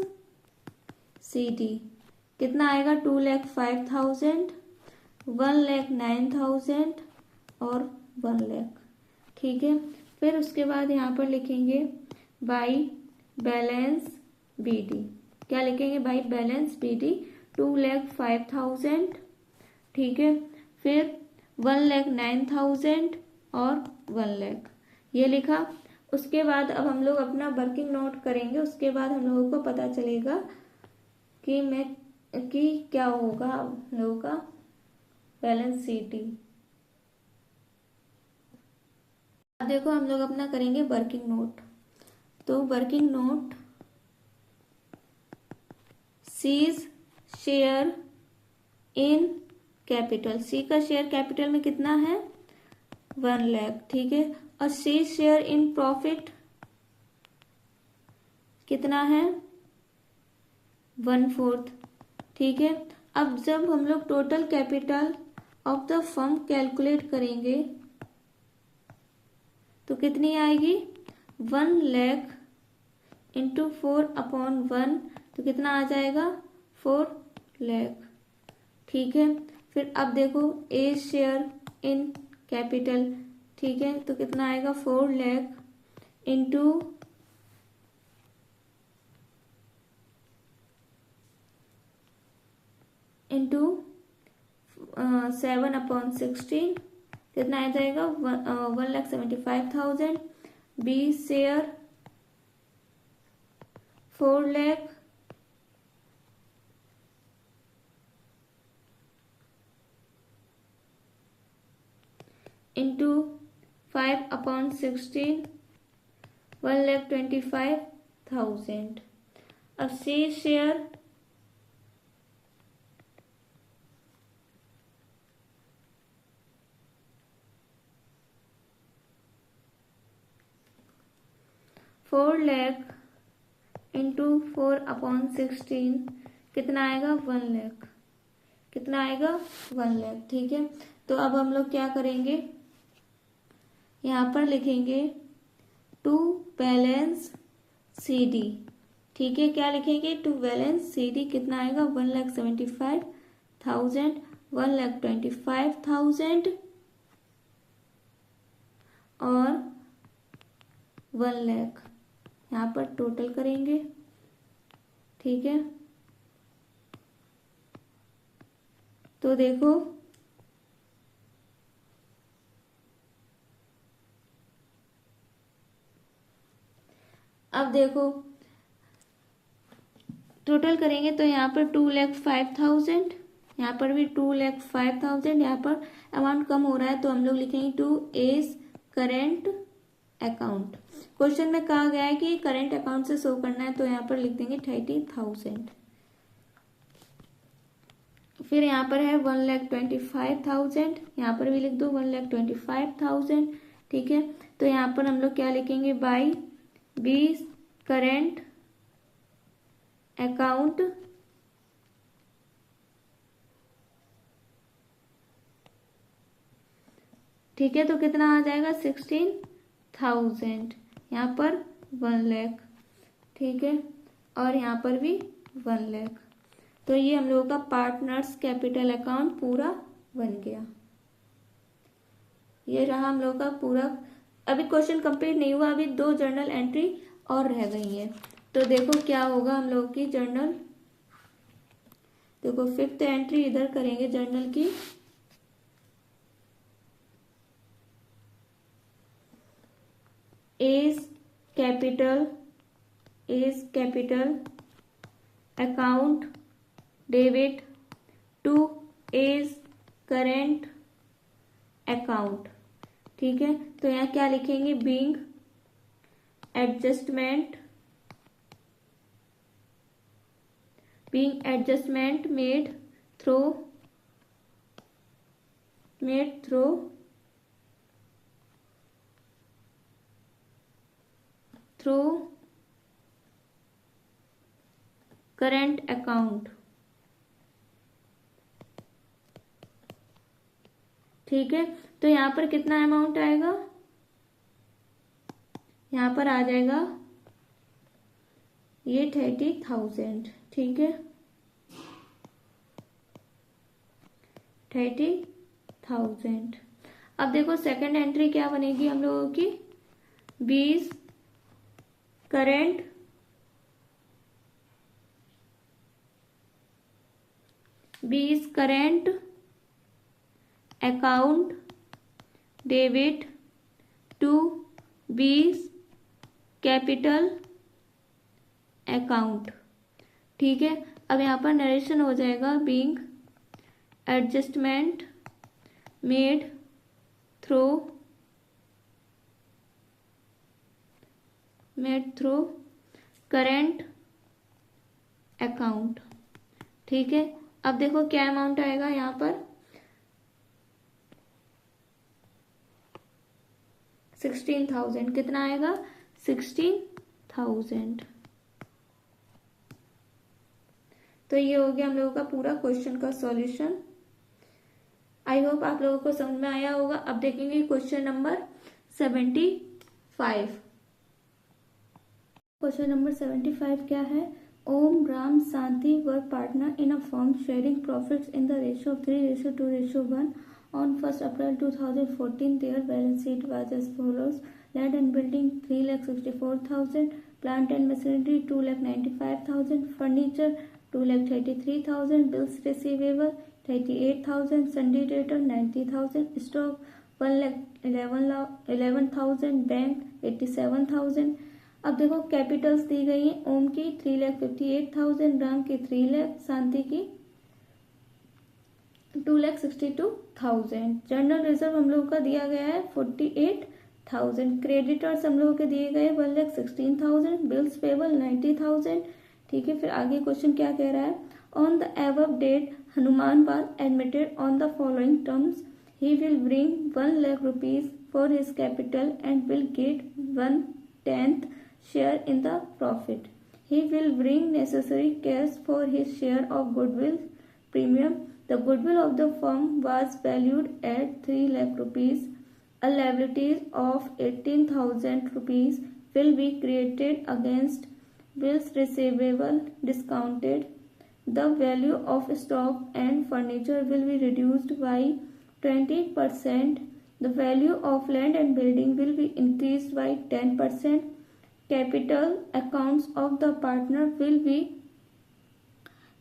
शीट कितना आएगा, 2,05,000, 1,09,000 और 1 लाख, ठीक है। फिर उसके बाद यहाँ पर लिखेंगे बाई बैलेंस बीडी, क्या लिखेंगे, बाई बैलेंस बीडी 2,05,000, ठीक है। फिर 1,09,000 और 1 लाख, ये लिखा। उसके बाद अब हम लोग अपना वर्किंग नोट करेंगे, उसके बाद हम लोगों को पता चलेगा कि क्या होगा हम लोगों का बैलेंस शीट। अब देखो हम लोग अपना करेंगे वर्किंग नोट। तो working note, C's share in capital, C का शेयर कैपिटल में कितना है, 1 लाख, ठीक है। और सी शेयर इन प्रॉफिट कितना है, 1/4, ठीक है। अब जब हम लोग total capital of the firm calculate करेंगे तो कितनी आएगी, 1 लाख इंटू 4/1, तो कितना आ जाएगा, 4 लाख, ठीक है। फिर अब देखो ए शेयर इन कैपिटल, ठीक है, तो कितना आएगा, 4 लाख इंटू 7/16, कितना आ जाएगा, 1,75,000। B share 4 lakh into 5/16, 1,25,000। अब सी शेयर 4 लाख इंटू 4/16 कितना आएगा? 1 लाख। कितना आएगा? 1 लाख। ठीक है, तो अब हम लोग क्या करेंगे, यहाँ पर लिखेंगे टू बैलेंस CD। ठीक है, क्या लिखेंगे? टू बैलेंस CD कितना आएगा? 1,75,000, 1,25,000 और 1 लाख। यहाँ पर टोटल करेंगे। ठीक है, तो देखो अब देखो टोटल करेंगे तो यहाँ पर 2,05,000, यहाँ पर भी 2,05,000। यहाँ पर अमाउंट कम हो रहा है तो हम लोग लिखेंगे to as current account. Question में कहा गया है कि करेंट अकाउंट से शो करना है तो यहाँ पर लिख देंगे 30,000। फिर यहाँ पर है 1,25,000, यहाँ पर भी लिख दो 1,25,000। ठीक है, तो यहाँ पर हम लोग क्या लिखेंगे? बाई 20 करेंट अकाउंट ठीक है, तो कितना आ जाएगा? 16,000। यहाँ पर 1 लाख। ठीक है, और यहाँ पर भी 1 लाख। तो ये हम लोगों का पार्टनर्स कैपिटल अकाउंट पूरा बन गया। ये रहा हम लोगों का पूरा। अभी क्वेश्चन कंप्लीट नहीं हुआ, अभी 2 जर्नल एंट्री और रह गई है। तो देखो क्या होगा हम लोगों की जर्नल। देखो 5th एंट्री इधर करेंगे जर्नल की। As capital account debit to as current account. ठीक है, तो यहाँ क्या लिखेंगे? Being adjustment made through current account. ठीक है, तो यहाँ पर कितना अमाउंट आएगा? यहाँ पर आ जाएगा ये 30,000। ठीक है, 30,000। अब देखो सेकंड एंट्री क्या बनेगी हम लोगों की? 20 current account debit to 20 capital account. ठीक है, अब यहाँ पर नरेशन हो जाएगा being adjustment made through current account. ठीक है, अब देखो क्या अमाउंट आएगा यहाँ पर? 16,000। कितना आएगा? 16,000। तो ये हो गया हम लोगों का पूरा क्वेश्चन का सॉल्यूशन। आई होप आप लोगों को समझ में आया होगा। अब देखेंगे क्वेश्चन नंबर 75। क्वेश्चन नंबर 75 क्या है? Om, Ram, Shanti were partner in a firm sharing profits in the ratio of 3:2:1 on 1st April 2014. Their balance sheet was as follows: land and building 3,64,000, plant and machinery 2,95,000, furniture 2,33,000, bills receivable 38,000, sundry debtor 90,000, stock 1,11,000, bank 87,000। अब देखो Capitals दी गई हैं। ओम की 3,58,000, राम की 3 लाख, शांति की 2,62,000। General reserve हम लोगों का दिया गया है 48,000। क्रेडिटर्स हम लोगों के दिए गए 1,16,000, बिल्स पेबल 90,000। ठीक है, फिर आगे क्वेश्चन क्या कह रहा है? On the above date Hanuman was admitted on the following terms: he will bring 1 lakh rupees for his capital and will get 1/10 share in the profit. He will bring necessary cash for his share of goodwill premium. The goodwill of the firm was valued at 3 lakh rupees. A liability of 18,000 rupees will be created against bills receivable discounted. The value of stock and furniture will be reduced by 20%. The value of land and building will be increased by 10%. Capital accounts of the partner will be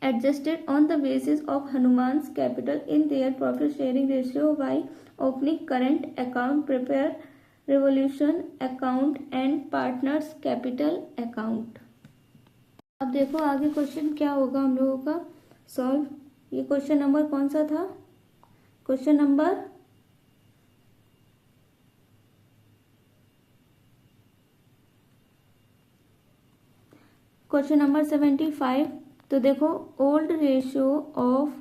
adjusted on the basis of Hanuman's capital in their profit sharing ratio by opening current account, prepare revolution account and partners capital account. अब देखो आगे question क्या होगा हम लोगों का solve. ये question number कौन सा था? Question number 75। तो देखो ओल्ड रेशियो ऑफ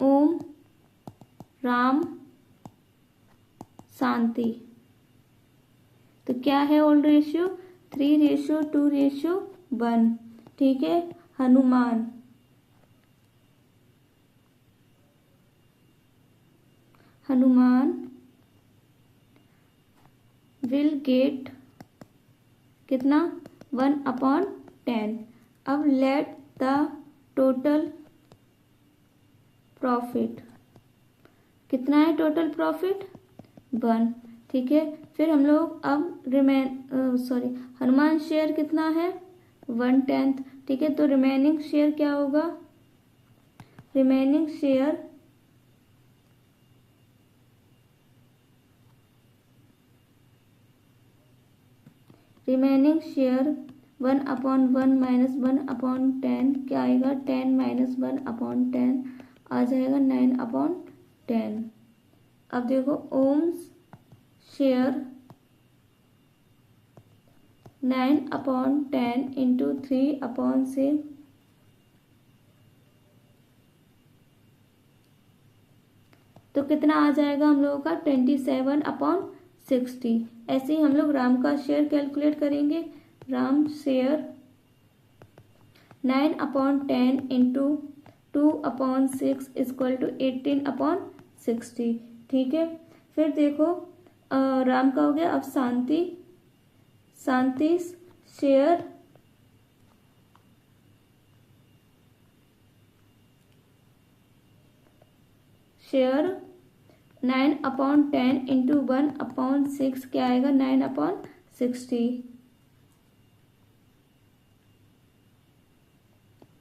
ओम राम शांति, तो क्या है ओल्ड रेशियो? 3:2:1। ठीक है। हनुमान विल गेट कितना? 1/10। अब लेट द टोटल प्रॉफिट कितना है? Total profit 1। ठीक है। फिर हम लोग अब हनुमान शेयर कितना है? 1/10। ठीक है। तो रिमेनिंग शेयर क्या होगा? रिमेनिंग शेयर 1/1 माइनस 1/10 क्या आएगा? 10 माइनस 1/10 आ जाएगा 9/10। अब देखो ओम्स शेयर 9/10 इंटू 3/6 तो कितना आ जाएगा हम लोगों का? 27/60। ऐसे ही हम लोग राम का शेयर कैलकुलेट करेंगे। Ram share 9/10 into 2/6 equal to 18/60। ठीक है। फिर देखो राम का हो गया। अब शांति शेयर 9/10 इंटू 1/6 क्या आएगा? 9/60।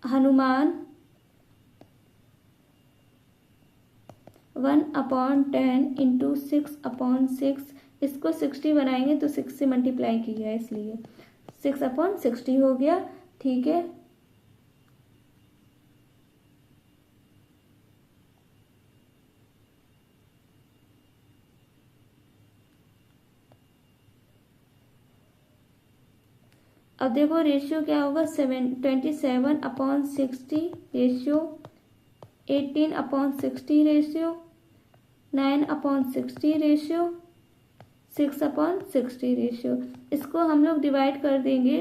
हनुमान 1/10 इंटू 6/6 इसको 60 बनाएंगे तो 6 से मल्टीप्लाई किया है इसलिए 6/60 हो गया। ठीक है। अब देखो रेशियो क्या होगा? 27/60 रेशियो 18/60 रेशियो 9/60 रेशियो 6/60 रेशियो। इसको हम लोग डिवाइड कर देंगे,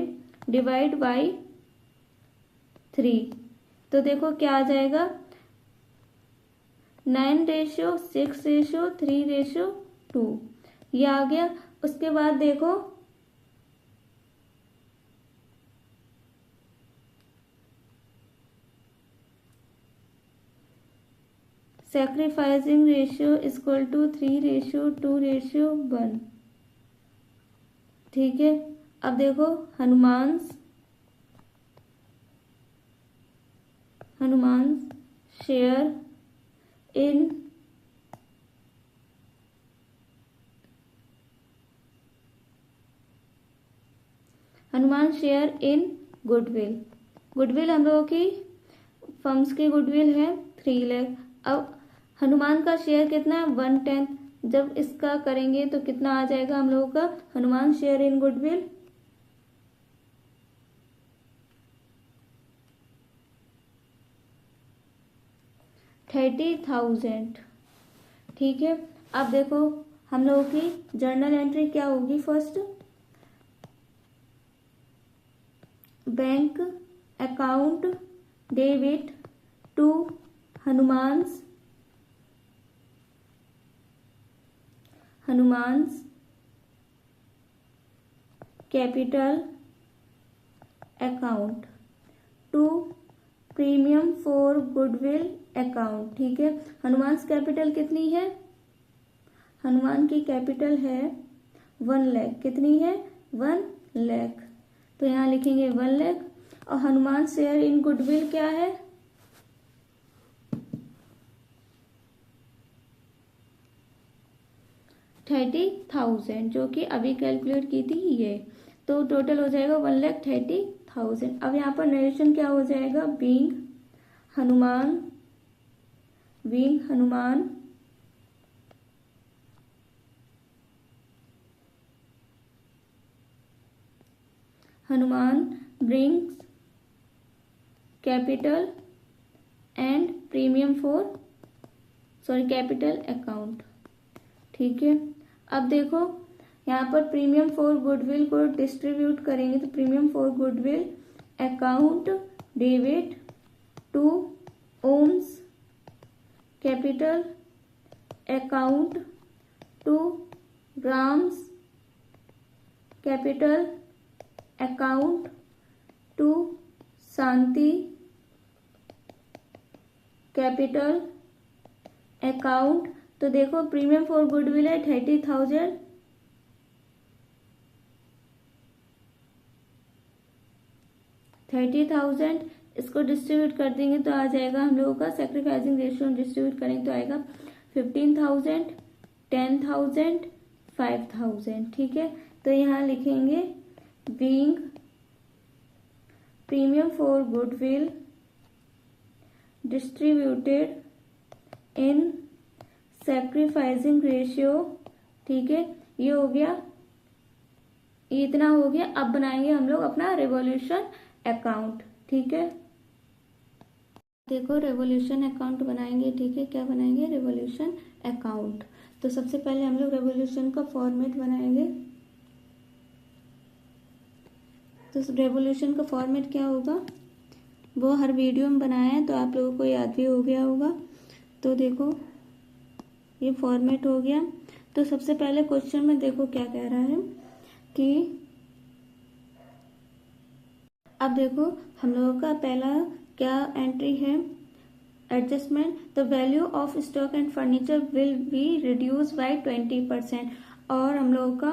डिवाइड बाई 3। तो देखो क्या आ जाएगा? 9:6:3:2 ये आ गया। उसके बाद देखो सैक्रिफाइसिंग रेशियो इक्वल टू 3:2:1। ठीक है। अब देखो हनुमान शेयर इन गुडविल हम लोगों की फर्म्स की गुडविल है 3 लाख। अब हनुमान का शेयर कितना है? 1/10। जब इसका करेंगे तो कितना आ जाएगा हम लोगों का? Hanuman share in goodwill 30,000। ठीक है। अब देखो हम लोगों की जर्नल एंट्री क्या होगी? First bank account debit to Hanuman's capital account to premium for goodwill account. ठीक है, हनुमान्स कैपिटल कितनी है, हनुमान की कैपिटल है 1 लाख। कितनी है, 1 लाख। तो यहाँ लिखेंगे 1 लाख। और हनुमान शेयर इन गुडविल क्या है, 30,000, जो कि अभी कैलकुलेट की थी ये। तो टोटल हो जाएगा 1,30,000। अब यहाँ पर नरेशन क्या हो जाएगा, being Hanuman brings capital and premium capital account. ठीक है, अब देखो यहाँ पर प्रीमियम फॉर गुडविल को डिस्ट्रीब्यूट करेंगे, तो premium for goodwill account debit to Om's capital account to Ram's capital account to Shanti capital account. तो देखो प्रीमियम फॉर गुडविल है 30,000। इसको डिस्ट्रीब्यूट कर देंगे तो आ जाएगा हम लोगों का सैक्रिफाइसिंग रेशियो डिस्ट्रीब्यूट करेंगे तो आएगा 15,000, 10,000, 5,000। ठीक है, तो यहाँ लिखेंगे being premium for goodwill distributed in sacrificing ratio. ठीक है, ये हो गया, ये इतना हो गया। अब बनाएंगे हम लोग अपना रेवोल्यूशन अकाउंट। ठीक है, देखो रेवोल्यूशन अकाउंट बनाएंगे। ठीक है, क्या बनाएंगे, रेवोल्यूशन अकाउंट। तो सबसे पहले हम लोग रेवोल्यूशन का फॉर्मेट बनाएंगे। तो रेवोल्यूशन का फॉर्मेट क्या होगा, वो हर वीडियो में बनाया है तो आप लोगों को याद भी हो गया होगा। तो देखो ये फॉर्मेट हो गया। तो सबसे पहले क्वेश्चन में देखो क्या कह रहा है कि अब देखो हम लोगों का पहला क्या एंट्री है, adjustment. The value of stock and furniture will be reduce by 20%। और हम लोगों का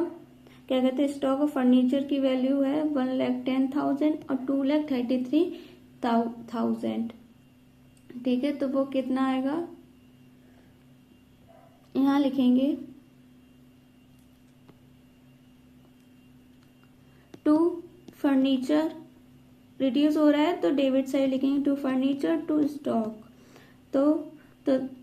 क्या कहते हैं, स्टॉक और फर्नीचर की वैल्यू है 1,10,000 और 2,33,000। ठीक है, तो वो कितना आएगा, यहाँ लिखेंगे टू फर्नीचर रिड्यूस हो रहा है तो डेबिट साइड लिखेंगे टू फर्नीचर टू स्टॉक। तो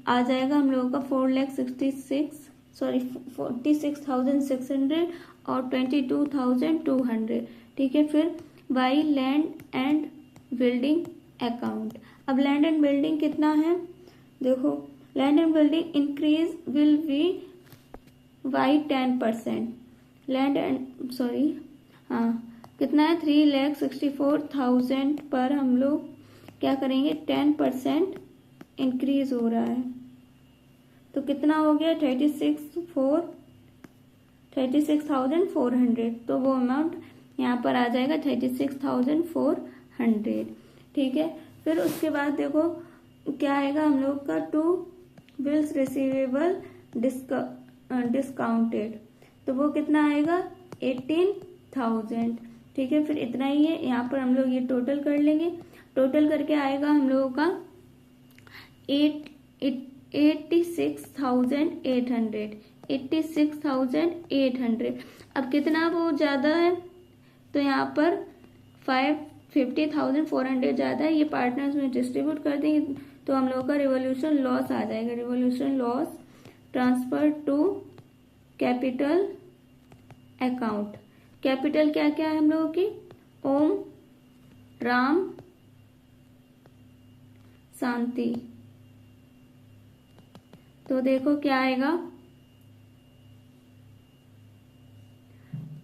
आ जाएगा हम लोगों का 46,600 और 22,200। ठीक है, फिर by land and building account. अब लैंड एंड बिल्डिंग कितना है, देखो land and building increase will be by 10%। Land and कितना है 3,64,000 पर हम लोग क्या करेंगे 10% इंक्रीज हो रहा है। तो कितना हो गया 36,400। तो वो अमाउंट यहाँ पर आ जाएगा 36,400। ठीक है, फिर उसके बाद देखो क्या आएगा हम लोग का टू बिल्स रिसीवेबल डिस्काउंटेड। तो वो कितना आएगा 18,000। ठीक है, फिर इतना ही है। यहाँ पर हम लोग ये टोटल कर लेंगे, टोटल करके आएगा हम लोगों का 86,800। अब कितना वो ज्यादा है, तो यहाँ पर 50,400 ज्यादा है, ये पार्टनर्स में डिस्ट्रीब्यूट कर देंगे तो हम लोगों का रिवोल्यूशन लॉस आ जाएगा। Revaluation loss transfer to capital account. Capital क्या क्या है हम लोगों की, ओम, राम, शांति। तो देखो क्या आएगा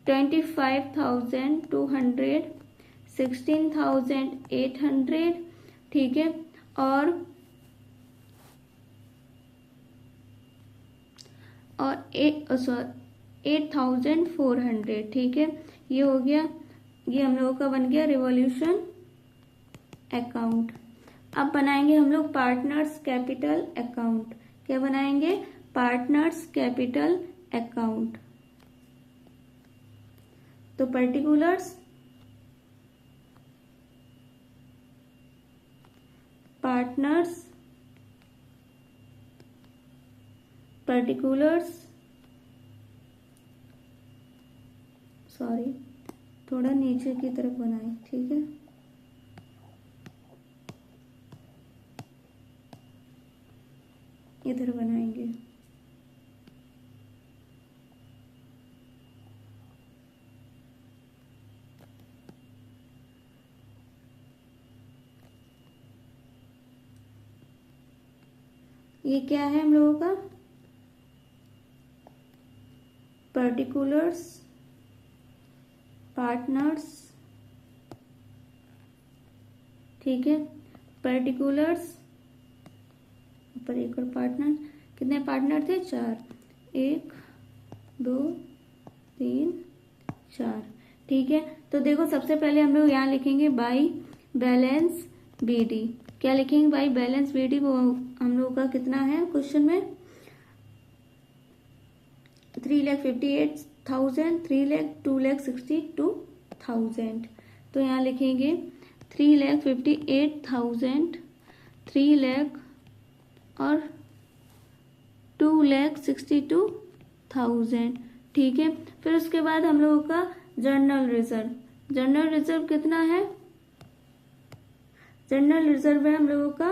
25,200 16,800, ठीक है, और 8,400, ठीक है। ये हो गया, ये हम लोगों का बन गया रिवॉल्यूशन अकाउंट। अब बनाएंगे हम लोग पार्टनर्स कैपिटल अकाउंट। क्या बनाएंगे? Partners capital account. तो पर्टिकुलर्स, पार्टनर्स, पर्टिकुलर्स, सॉरी थोड़ा नीचे की तरफ बनाए, ठीक है। इधर बनाएंगे। ये क्या है हम लोगों का? पर्टिकुलर्स, पार्टनर्स, ठीक है, पर्टिकुलर्स, ऊपर एक और पार्टनर। कितने पार्टनर थे? 4, 1 2 3 4, ठीक है। तो देखो सबसे पहले हम लोग यहाँ लिखेंगे बाई बैलेंस बीडी। क्या लिखेंगे? By balance b d. वो हम लोग का कितना है क्वेश्चन में? 3,58,000, 2,62,000। तो यहाँ लिखेंगे 3,58,000, 3 लाख और 2,62,000, ठीक है। फिर उसके बाद हम लोगों का जनरल रिजर्व। जनरल रिजर्व कितना है? जनरल रिजर्व है हम लोगों का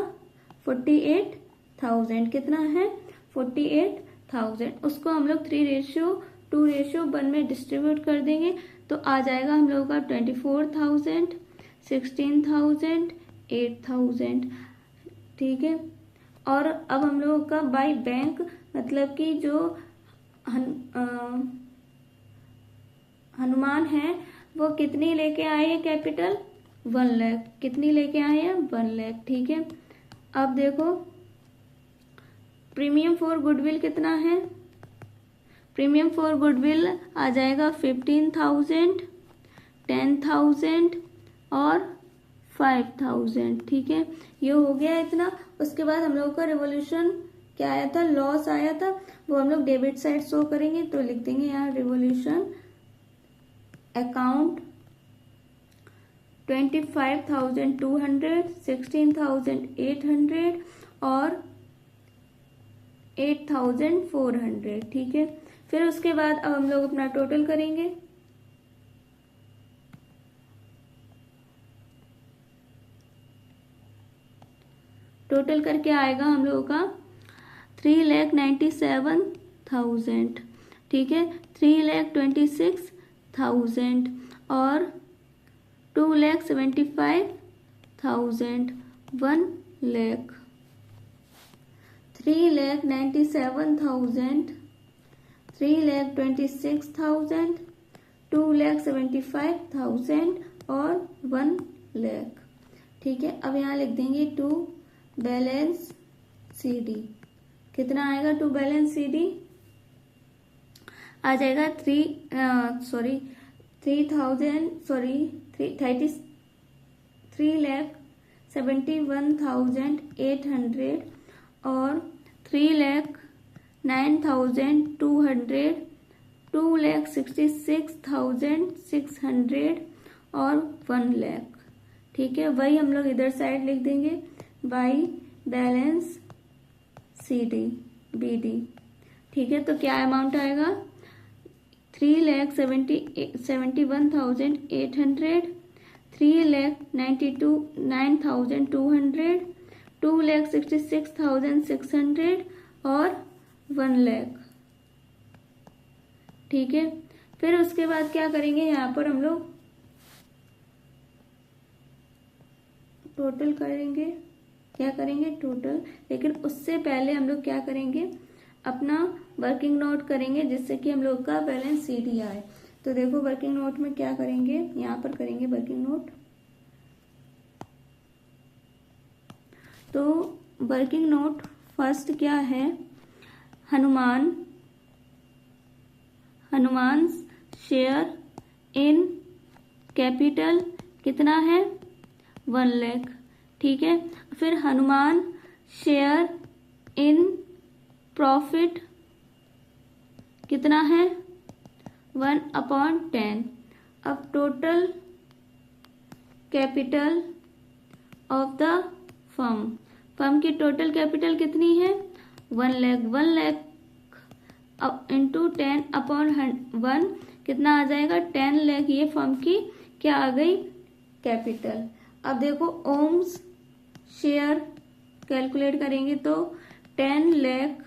48,000। कितना है? 48,000। उसको हम लोग 3:2:1 में डिस्ट्रीब्यूट कर देंगे तो आ जाएगा हम लोगों का 24,000, 16,000, 8,000, ठीक है। और अब हम लोगों का बाय बैंक, मतलब कि जो हनुमान है वो कितनी लेके आए हैं कैपिटल? 1 लाख। कितनी लेके आए हैं? 1 लाख, ठीक है। अब देखो प्रीमियम फॉर गुडविल कितना है? प्रीमियम फॉर गुडविल आ जाएगा 15,000, 10,000 और 5,000, ठीक है। ये हो गया इतना। उसके बाद हम लोगों का रिवॉल्यूशन क्या आया था? लॉस आया था। वो हम लोग डेबिट साइड शो करेंगे तो लिख देंगे यहाँ रिवॉल्यूशन अकाउंट 25,200, 16,800 और 8,400, ठीक है। फिर उसके बाद अब हम लोग अपना टोटल करेंगे। टोटल करके आएगा हम लोगों का 3,97,000, ठीक है, 3,26,000 और 2,75,000, 1 लाख। 3,97,000, 3,26,000, 2,75,000 और 1 लाख, ठीक है। अब यहाँ लिख देंगे टू बैलेंस CD। कितना आएगा टू बैलेंस CD? आ जाएगा 3,71,800 और 3,09,200, 2,66,600 और 1 लाख, ठीक है। वही हम लोग इधर साइड लिख देंगे बाई बैलेंस BD, ठीक है। तो क्या अमाउंट आएगा? 3,71,800, 3,09,200, 2,66,600 और 1 लाख, ठीक है। फिर उसके बाद क्या करेंगे? यहाँ पर हम लोग टोटल करेंगे। क्या करेंगे? टोटल। लेकिन उससे पहले हम लोग क्या करेंगे? अपना वर्किंग नोट करेंगे जिससे कि हम लोग का बैलेंस CD आए। तो देखो वर्किंग नोट में क्या करेंगे? यहाँ पर करेंगे वर्किंग नोट। तो वर्किंग नोट फर्स्ट क्या है, हनुमान शेयर इन कैपिटल कितना है 1 लाख, ठीक है। फिर हनुमान शेयर इन प्रॉफिट कितना है 1/10। अब total capital of the firm की टोटल कैपिटल कितनी है 1 लाख। 1 लाख इंटू 10/1 कितना आ जाएगा 10 लाख। ये फर्म की क्या आ गई कैपिटल। अब देखो ओम्स शेयर कैलकुलेट करेंगे तो 10 लाख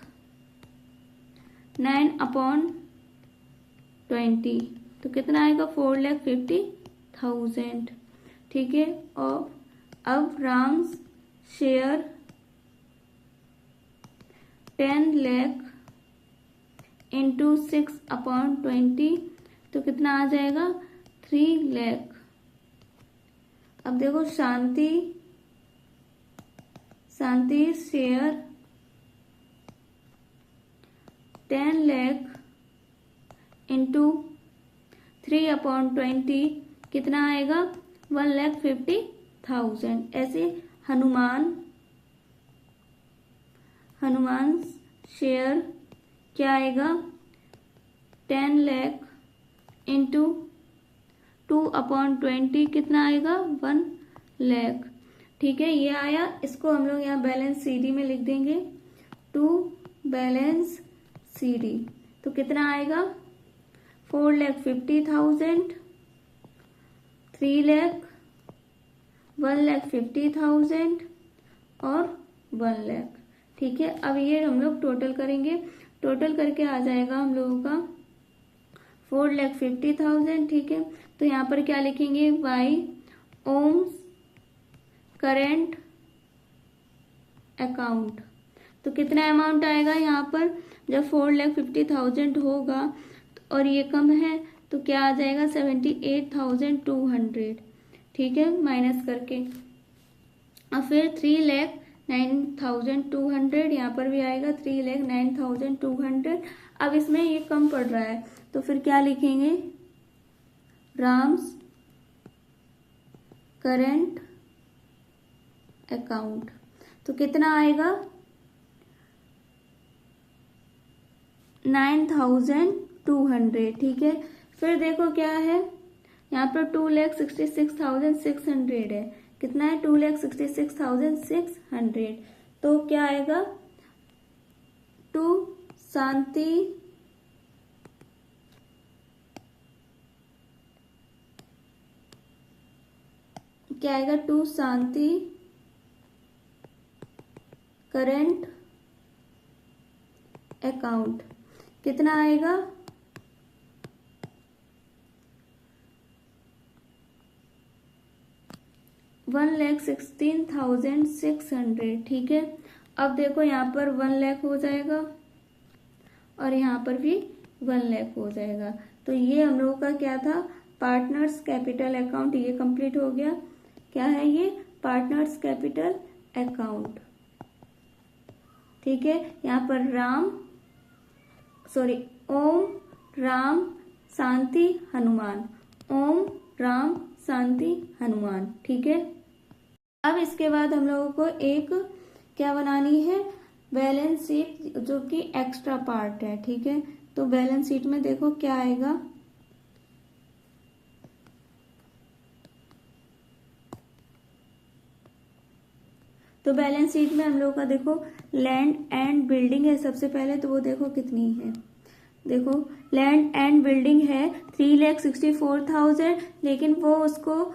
9/20 तो कितना आएगा 4,50,000, ठीक है। और अब राम्स शेयर 10 लाख इंटू 6/20 तो कितना आ जाएगा 3 लाख। अब देखो शांति शेयर 10 लाख इंटू 3/20 कितना आएगा 1,50,000। ऐसे हनुमान शेयर क्या आएगा 10 लाख इंटू 2/20 कितना आएगा 1 लाख, ठीक है। ये आया, इसको हम लोग यहाँ बैलेंस सीडी में लिख देंगे। टू बैलेंस सीडी तो कितना आएगा 4,50,000, 3 लाख, 1,50,000 और 1 लाख, ठीक है। अब ये हम लोग टोटल करेंगे, टोटल करके आ जाएगा हम लोगों का 4,50,000, ठीक है। तो यहाँ पर क्या लिखेंगे वाई ओम्स करेंट अकाउंट। तो कितना अमाउंट आएगा यहाँ पर जब 4,50,000 होगा और ये कम है तो क्या आ जाएगा 78,200, ठीक है, माइनस करके। और फिर 3,09,200 यहाँ पर भी आएगा 3,09,200। अब इसमें ये कम पड़ रहा है तो फिर क्या लिखेंगे राम्स करेंट अकाउंट। तो कितना आएगा 9,200, ठीक है। फिर देखो क्या है यहाँ पर 2,66,600 है, कितना है 2,66,600। तो क्या आएगा टू शांति क्या आएगा टू शांति करेंट अकाउंट कितना आएगा 1,16,600, ठीक है। अब देखो यहाँ पर 1 लाख हो जाएगा और यहाँ पर भी 1 लाख हो जाएगा। तो ये हम लोगों का क्या था पार्टनर्स कैपिटल अकाउंट, ये कंप्लीट हो गया। क्या है ये पार्टनर्स कैपिटल अकाउंट, ठीक है। यहाँ पर ओम राम शांति हनुमान, ओम राम शांति हनुमान, ठीक है। अब इसके बाद हम लोगों को एक क्या बनानी है बैलेंस शीट जो कि एक्स्ट्रा पार्ट है, ठीक है। तो बैलेंस शीट में देखो क्या आएगा तो बैलेंस शीट में हम लोगों का देखो लैंड एंड बिल्डिंग है सबसे पहले, तो वो देखो कितनी है। देखो लैंड एंड बिल्डिंग है 3,64,000, लेकिन वो उसको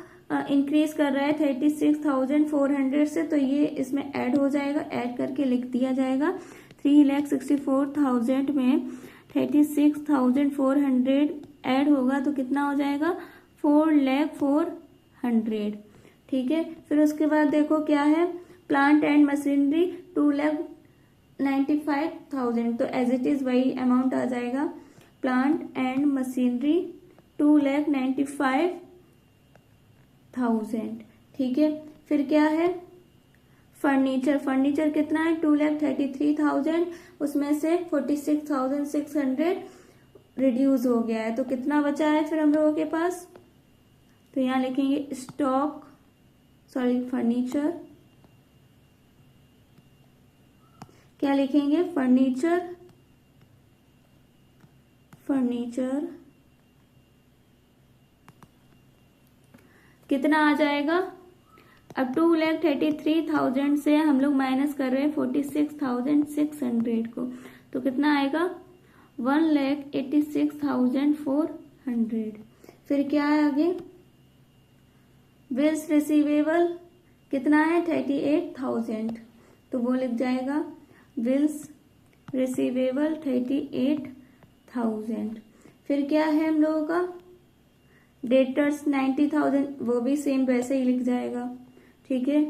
इंक्रीज कर रहा है 36,400 से, तो ये इसमें ऐड हो जाएगा, ऐड करके लिख दिया जाएगा 3,64,000 में 36,400 ऐड होगा तो कितना हो जाएगा 4,04,000, ठीक है। फिर उसके बाद देखो क्या है प्लांट एंड मशीनरी 2,95,000, तो एज इट इज वही अमाउंट आ जाएगा। प्लांट एंड मशीनरी 2,95,000, ठीक है। फिर क्या है फर्नीचर कितना है 2,33,000, उसमें से 46,600 रिड्यूस हो गया है, तो कितना बचा है फिर हम लोगों के पास। तो यहाँ लिखेंगे फर्नीचर, क्या लिखेंगे फर्नीचर कितना आ जाएगा। अब 2,33,000 से हम लोग माइनस कर रहे हैं 46,600 को, तो कितना आएगा 1,86,400। फिर क्या है आगे, बिल्स रिसीवेबल कितना है 38,000, तो वो लिख जाएगा बिल्स रिसीवेबल 38,000। फिर क्या है हम लोगों का, डेटर्स 90,000, वो भी सेम वैसे ही लिख जाएगा, ठीक है,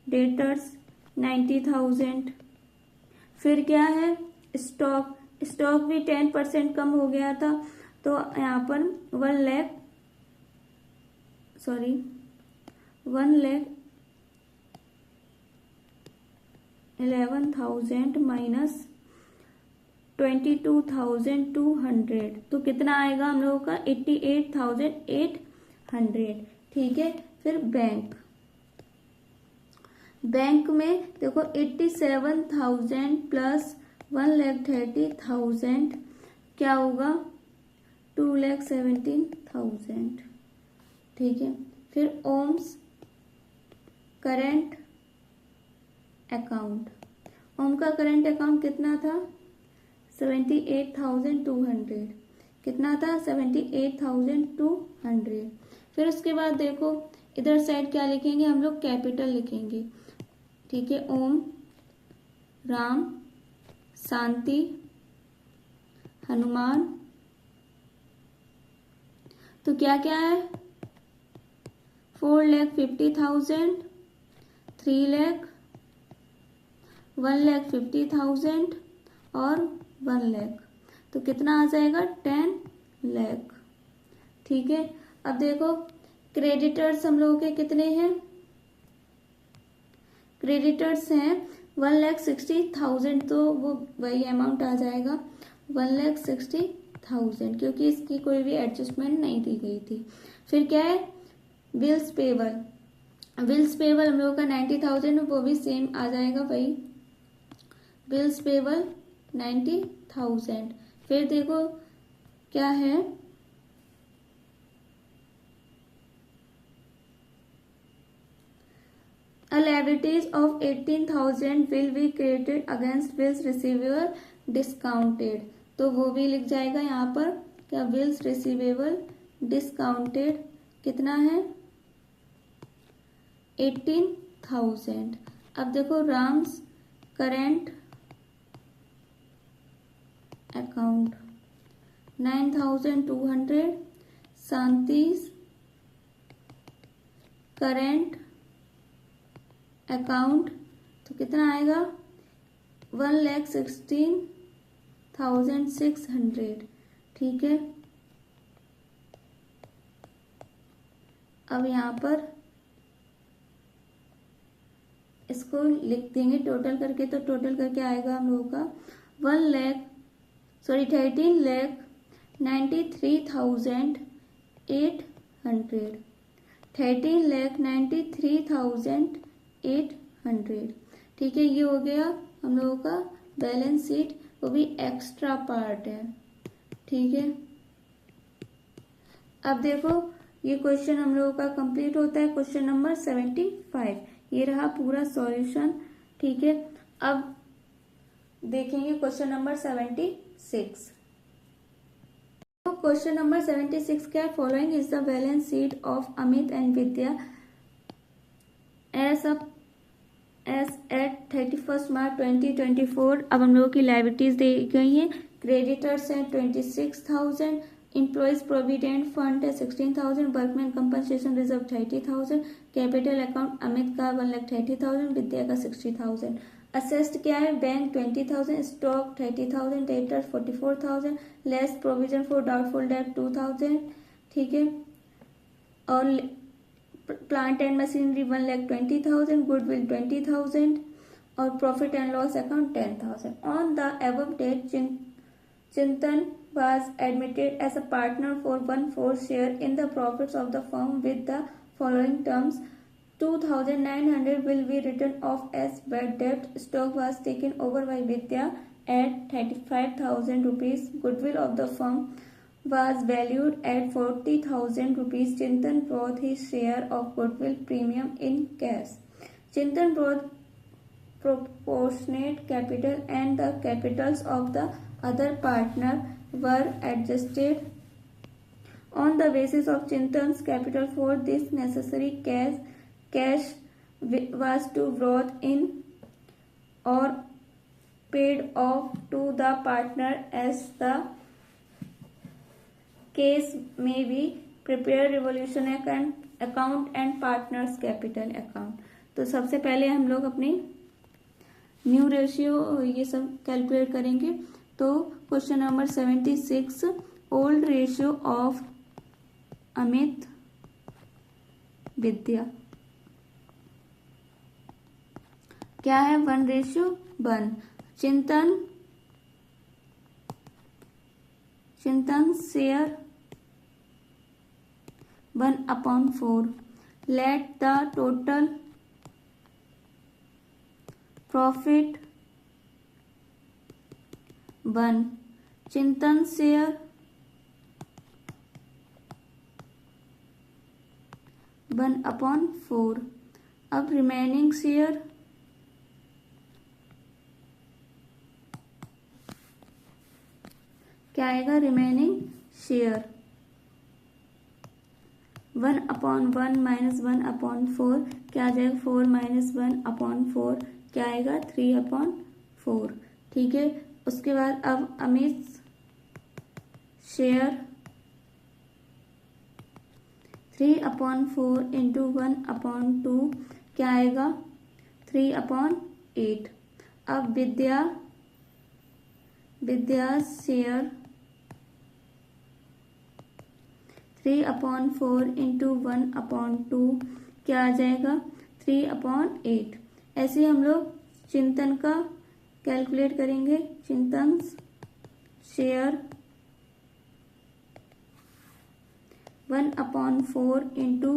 डेटर्स 90,000। फिर क्या है, स्टॉक भी 10% कम हो गया था, तो यहाँ पर 1,11,000 माइनस 22,200, तो कितना आएगा हम लोगों का 88,800, ठीक है। फिर बैंक में देखो 87,000 प्लस 1,30,000 क्या होगा 2,17,000, ठीक है। फिर ओम्स करेंट अकाउंट, ओम का करंट अकाउंट कितना था 78,200, कितना था 78,200। फिर उसके बाद देखो इधर साइड क्या लिखेंगे हम लोग, कैपिटल लिखेंगे, ठीक है। ओम, राम, शांति, हनुमान, तो क्या क्या है 4,50,000, 3 लाख, 1,50,000 और 1 लाख, तो कितना आ जाएगा 10 लाख, ठीक है। अब देखो क्रेडिटर्स हम लोगों के कितने हैं, क्रेडिटर्स हैं 1,60,000, तो वो वही अमाउंट आ जाएगा 1,60,000, क्योंकि इसकी कोई भी एडजस्टमेंट नहीं दी गई थी। फिर क्या है बिल्स पेबल हम लोगों का 90,000, वो भी सेम आ जाएगा वही, बिल्स पेबल 90,000। फिर देखो क्या है liabilities of 18,000 will be created against bills receivable discounted, तो वो भी लिख जाएगा यहाँ पर क्या बिल्स रिसीवेबल डिस्काउंटेड कितना है 18,000। अब देखो Ram's current account 9,200, Shanti's current account तो कितना आएगा 1,16,600, ठीक है। अब यहाँ पर इसको लिख देंगे टोटल करके, तो टोटल करके आएगा हम लोगों का 13,93,800, 13,93,800, ठीक है। ये हो गया हम लोगों का बैलेंस शीट, वो भी एक्स्ट्रा पार्ट है, ठीक है। अब देखो ये क्वेश्चन हम लोगों का कंप्लीट होता है, क्वेश्चन नंबर 75। ये रहा पूरा सॉल्यूशन, ठीक है। अब देखेंगे क्वेश्चन नंबर 76। तो क्वेश्चन नंबर 76 क्या है, following is the balance sheet of Amit and Vidya as at 31 March 2024। अब हम लोगों की लायबिलिटीज दी गई हैं, क्रेडिटर्स हैं 26,000, एम्प्लॉयज प्रोविडेंट फंड है 16,000, workman compensation reserve 30,000, capital account Amit का 1,30,000, विद्या का 60,000। असेस्ड क्या है, bank 20,000, stock 30,000, debtor 44,000, less provision for doubtful debt 2,000, ठीक है। और प्लांट एंड मशीनरी 1,20,000, गुडविल 20,000 और profit and loss account 10,000. On the above date, Chintan was admitted as a partner for 1/4 share in the profits of the firm with the following terms. 2,900 will be written off as bad debt. Stock was taken over by Vidya at 35,000 rupees. Goodwill of the firm was valued at 40,000 rupees. Chintan brought his share of goodwill premium in cash. Chintan brought proportionate capital and the capitals of the other partner were adjusted on the basis of Chintan's capital. For this necessary cash was to brought in or paid off to the partner as the case may be. Prepare revolution account and partners capital account. तो सबसे पहले हम लोग अपने new ratio ये सब calculate करेंगे. तो question number 76, old ratio of Amit Vidya क्या है? 1:1. Chintan share 1/4. Let the total profit 1. Chintan share 1/4. अब रिमेनिंग शेयर क्या आएगा? रिमेनिंग शेयर 1/1 माइनस 1/4 क्या आ जाएगा? 4 माइनस 1/4 क्या आएगा? 3/4. ठीक है. उसके बाद अब अमित शेयर 3/4 इंटू 1/2 क्या आएगा? 3/8. अब विद्या शेयर 3/4 इंटू 1/2 क्या आ जाएगा? 3/8. ऐसे हम लोग चिंतन का कैलकुलेट करेंगे. चिंतन शेयर 1/4 इंटू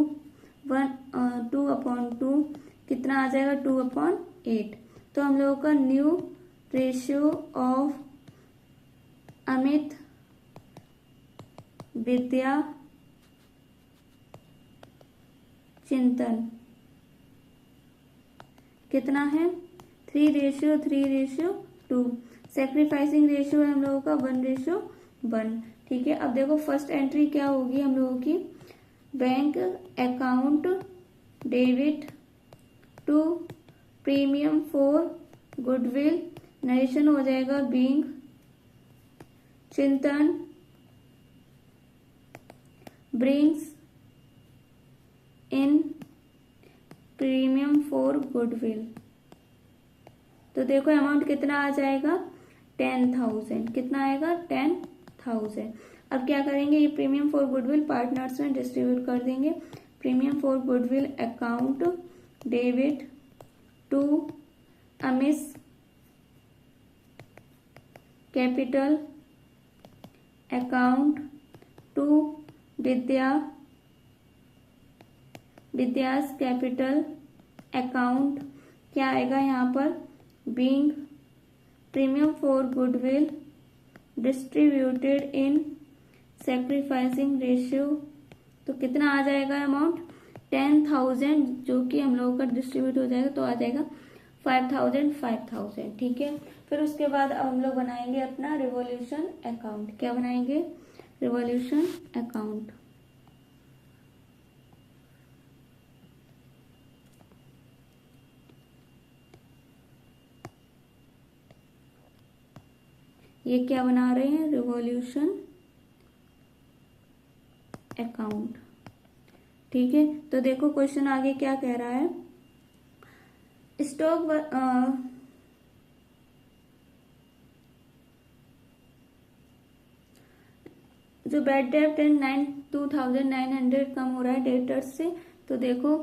2/2 कितना आ जाएगा? 2/8. तो हम लोगों का न्यू रेशियो ऑफ अमित विद्या चिंतन कितना है? 3:2. सेक्रीफाइसिंग रेशियो है हम लोगों का 1:1. ठीक है. अब देखो फर्स्ट एंट्री क्या होगी हम लोगों की? Bank account debit to premium for goodwill. Narration हो जाएगा being Chintan brings in premium for goodwill. तो देखो अमाउंट कितना आ जाएगा? 10,000. कितना आएगा? 10,000. अब क्या करेंगे? ये प्रीमियम फॉर गुडविल पार्टनर्स में डिस्ट्रीब्यूट कर देंगे. Premium for goodwill account debit to Amit capital account to Vidya's capital account क्या आएगा यहाँ पर? Being premium for goodwill distributed in sacrificing ratio. तो कितना आ जाएगा अमाउंट? 10,000 जो कि हम लोगों का डिस्ट्रीब्यूट हो जाएगा. तो आ जाएगा 5,000. ठीक है. फिर उसके बाद अब हम लोग बनाएंगे अपना रिवॉल्यूशन अकाउंट. क्या बनाएंगे? Revolution account. ये क्या बना रहे हैं? Revolution account. ठीक है. तो देखो क्वेश्चन आगे क्या कह रहा है? स्टॉक जो बैड डेब्ट एंड 2,900 कम हो रहा है डेटर्स से. तो देखो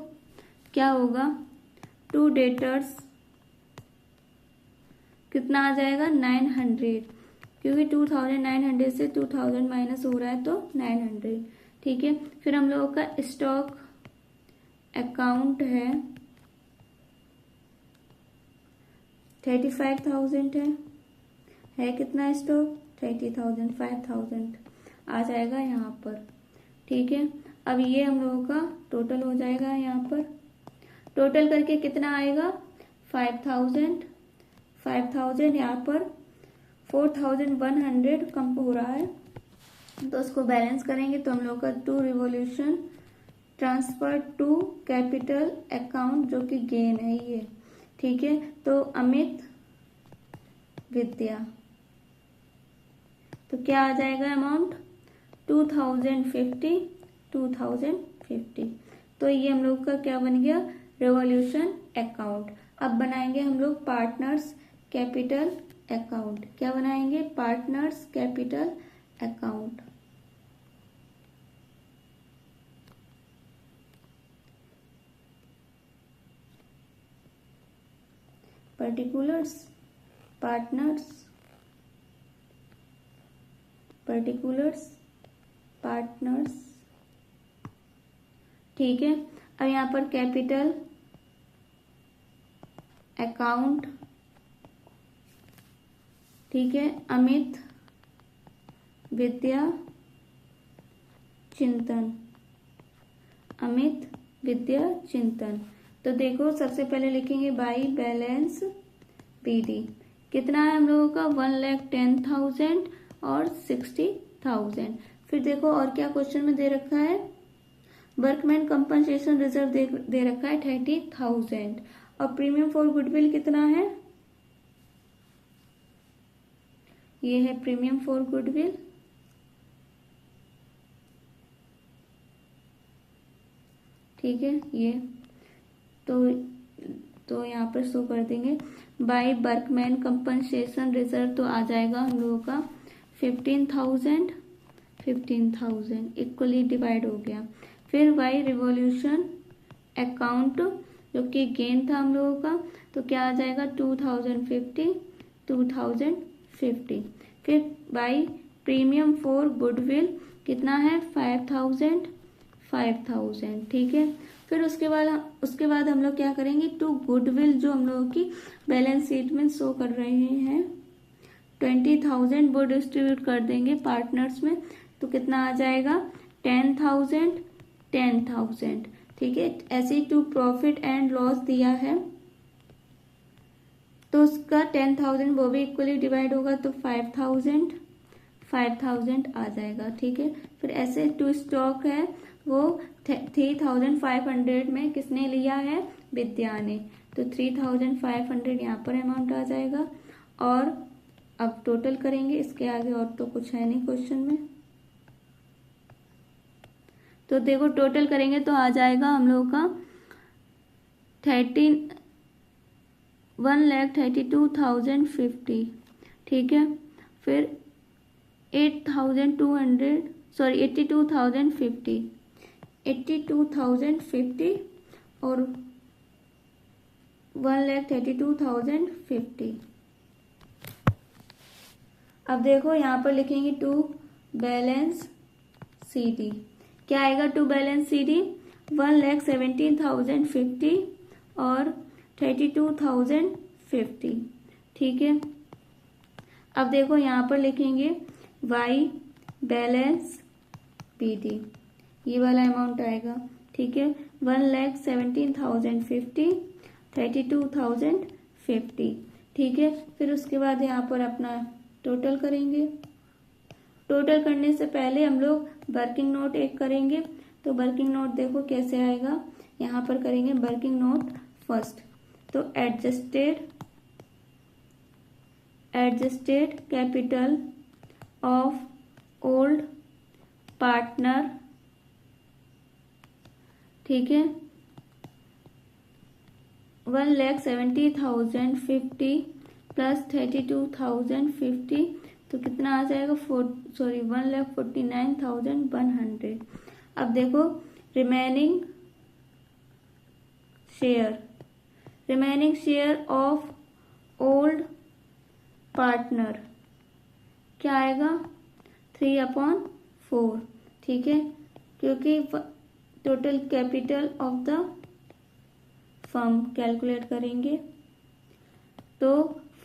क्या होगा, 2 डेटर्स कितना आ जाएगा 900, क्योंकि 2900 से 2000 माइनस हो रहा है तो 900। ठीक है, फिर हम लोगों का स्टॉक अकाउंट है 35,000 है कितना स्टॉक 30,000, 5,000 आ जाएगा यहाँ पर। ठीक है, अब ये हम लोगों का टोटल हो जाएगा, यहाँ पर टोटल करके कितना आएगा 5,000 यहाँ पर 4,100 कम हो रहा है, तो उसको बैलेंस करेंगे तो हम लोग का to revaluation transfer to capital account जो कि गेन है ये। ठीक है, तो अमित विद्या, तो क्या आ जाएगा अमाउंट 2050। तो ये हम लोग का क्या बन गया रिवॉल्यूशन अकाउंट। अब बनाएंगे हम लोग पार्टनर्स कैपिटल अकाउंट। क्या बनाएंगे partners capital account. Particulars partners. ठीक है, अब यहाँ पर कैपिटल अकाउंट। ठीक है, अमित विद्या चिंतन। तो देखो सबसे पहले लिखेंगे बाई बैलेंस बीडी। कितना है हम लोगों का 1,10,000 और 60,000। फिर देखो और क्या क्वेश्चन में दे रखा है, वर्कमैन कंपनसेशन रिजर्व दे रखा है 30,000 और प्रीमियम फॉर गुडविल कितना है, ये है प्रीमियम फॉर गुडविल। ठीक है, ये तो यहाँ पर शो कर देंगे बाय वर्कमैन कंपनसेशन रिजर्व, तो आ जाएगा हम लोगों का 15,000 इक्वली डिवाइड हो गया। फिर बाय रिवॉल्यूशन अकाउंट जो कि गेन था हम लोगों का, तो क्या आ जाएगा 2050। फिर बाय प्रीमियम फॉर गुडविल कितना है 5,000। ठीक है, फिर उसके बाद हम लोग क्या करेंगे टू गुडविल जो हम लोगों की बैलेंस शीट में शो कर रहे हैं 20,000 वो डिस्ट्रीब्यूट कर देंगे पार्टनर्स में, तो कितना आ जाएगा 10,000। ठीक है, ऐसे ही टू प्रॉफिट एंड लॉस दिया है तो उसका 10,000 वो भी इक्वली डिवाइड होगा तो 5,000 आ जाएगा। ठीक है, फिर ऐसे टू स्टॉक है वो 3,500 में किसने लिया है विद्या ने, तो 3,500 यहाँ पर अमाउंट आ जाएगा। और अब टोटल करेंगे, इसके आगे और तो कुछ है नहीं क्वेश्चन में, तो देखो टोटल करेंगे तो आ जाएगा हम लोगों का 1,32,050। ठीक है, फिर 82,050 और 1,32,050। अब देखो यहाँ पर लिखेंगे टू बैलेंस CD। क्या आएगा टू बैलेंस CD 1,17,050 और 32,050। ठीक है, अब देखो यहाँ पर लिखेंगे वाई बैलेंस PD, ये वाला अमाउंट आएगा। ठीक है, 1,17,050 32,050। ठीक है, फिर उसके बाद यहाँ पर अपना टोटल करेंगे। टोटल करने से पहले हम लोग वर्किंग नोट एक करेंगे, तो वर्किंग नोट देखो कैसे आएगा, यहाँ पर करेंगे वर्किंग नोट फर्स्ट, तो adjusted capital of old partner. ठीक है, 1,70,050 प्लस 32,050, तो कितना आ जाएगा 1,49,100। अब देखो remaining share, remaining share of old partner क्या आएगा 3/4। ठीक है, क्योंकि total capital of the firm calculate करेंगे तो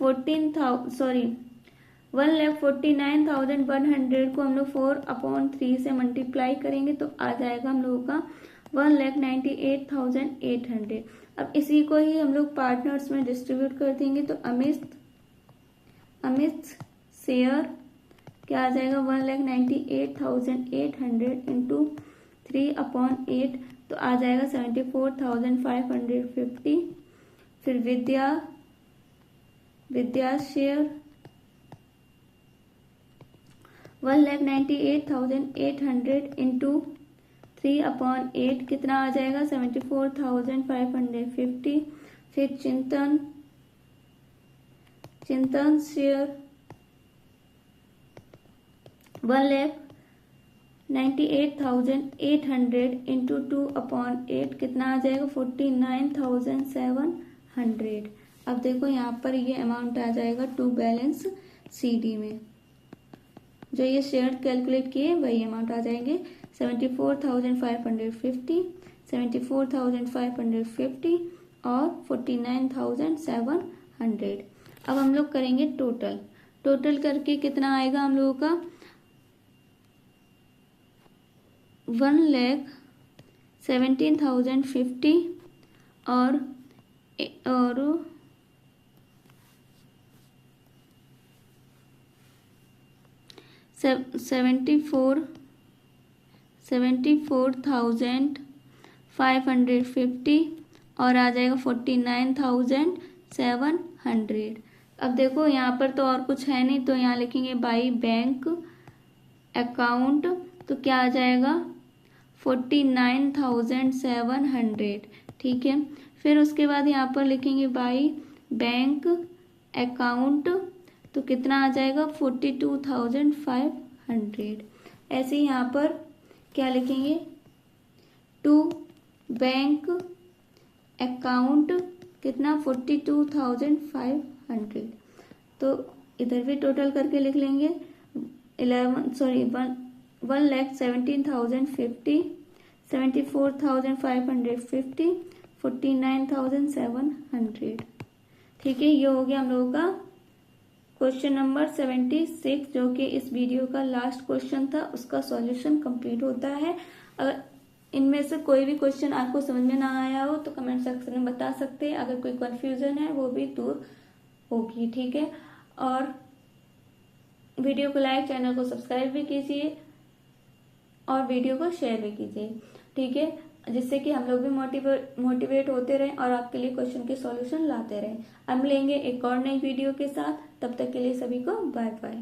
1,49,100 को हम लोग 4/3 से मल्टीप्लाई करेंगे तो आ जाएगा हम लोगों का 1,98,800। अब इसी को ही हम लोग पार्टनर्स में डिस्ट्रीब्यूट कर देंगे तो अमित शेयर क्या आ जाएगा 1,98,800 इंटू 3/8 तो आ जाएगा 74,550। फिर विद्या शेयर 1,98,800 इंटू 3/8 कितना आ जाएगा 74,550। फिर चिंतन शेयर 1,98,800 इंटू 2/8 कितना आ जाएगा 49,700। अब देखो यहाँ पर ये अमाउंट आ जाएगा टू बैलेंस CD में, जो ये शेयर कैलकुलेट किए वही अमाउंट आ जाएंगे 74,550, 74,550 और 49,700। अब हम लोग करेंगे टोटल करके कितना आएगा हम लोगों का 1,17,050 और 74,550 और आ जाएगा 49,700। अब देखो यहाँ पर तो और कुछ है नहीं तो यहाँ लिखेंगे बाई बैंक अकाउंट तो क्या आ जाएगा 49,700। ठीक है, फिर उसके बाद यहाँ पर लिखेंगे बाई बैंक अकाउंट तो कितना आ जाएगा 42,500। ऐसे ही यहाँ पर क्या लिखेंगे टू बैंक अकाउंट कितना 42,500। तो इधर भी टोटल करके लिख लेंगे 1,17,050, 74,550, 49,700। ठीक है, ये हो गया हम लोगों का क्वेश्चन नंबर 76 जो कि इस वीडियो का लास्ट क्वेश्चन था, उसका सॉल्यूशन कंप्लीट होता है। अगर इनमें से कोई भी क्वेश्चन आपको समझ में ना आया हो तो कमेंट सेक्शन में बता सकते हैं। अगर कोई कंफ्यूजन है वो भी दूर होगी। ठीक है, और वीडियो को लाइक, चैनल को सब्सक्राइब भी कीजिए और वीडियो को शेयर भी कीजिए। ठीक है, जिससे कि हम लोग भी मोटिवेट होते रहें और आपके लिए क्वेश्चन के सॉल्यूशन लाते रहें। हम मिलेंगे एक और नई वीडियो के साथ, तब तक के लिए सभी को बाय बाय।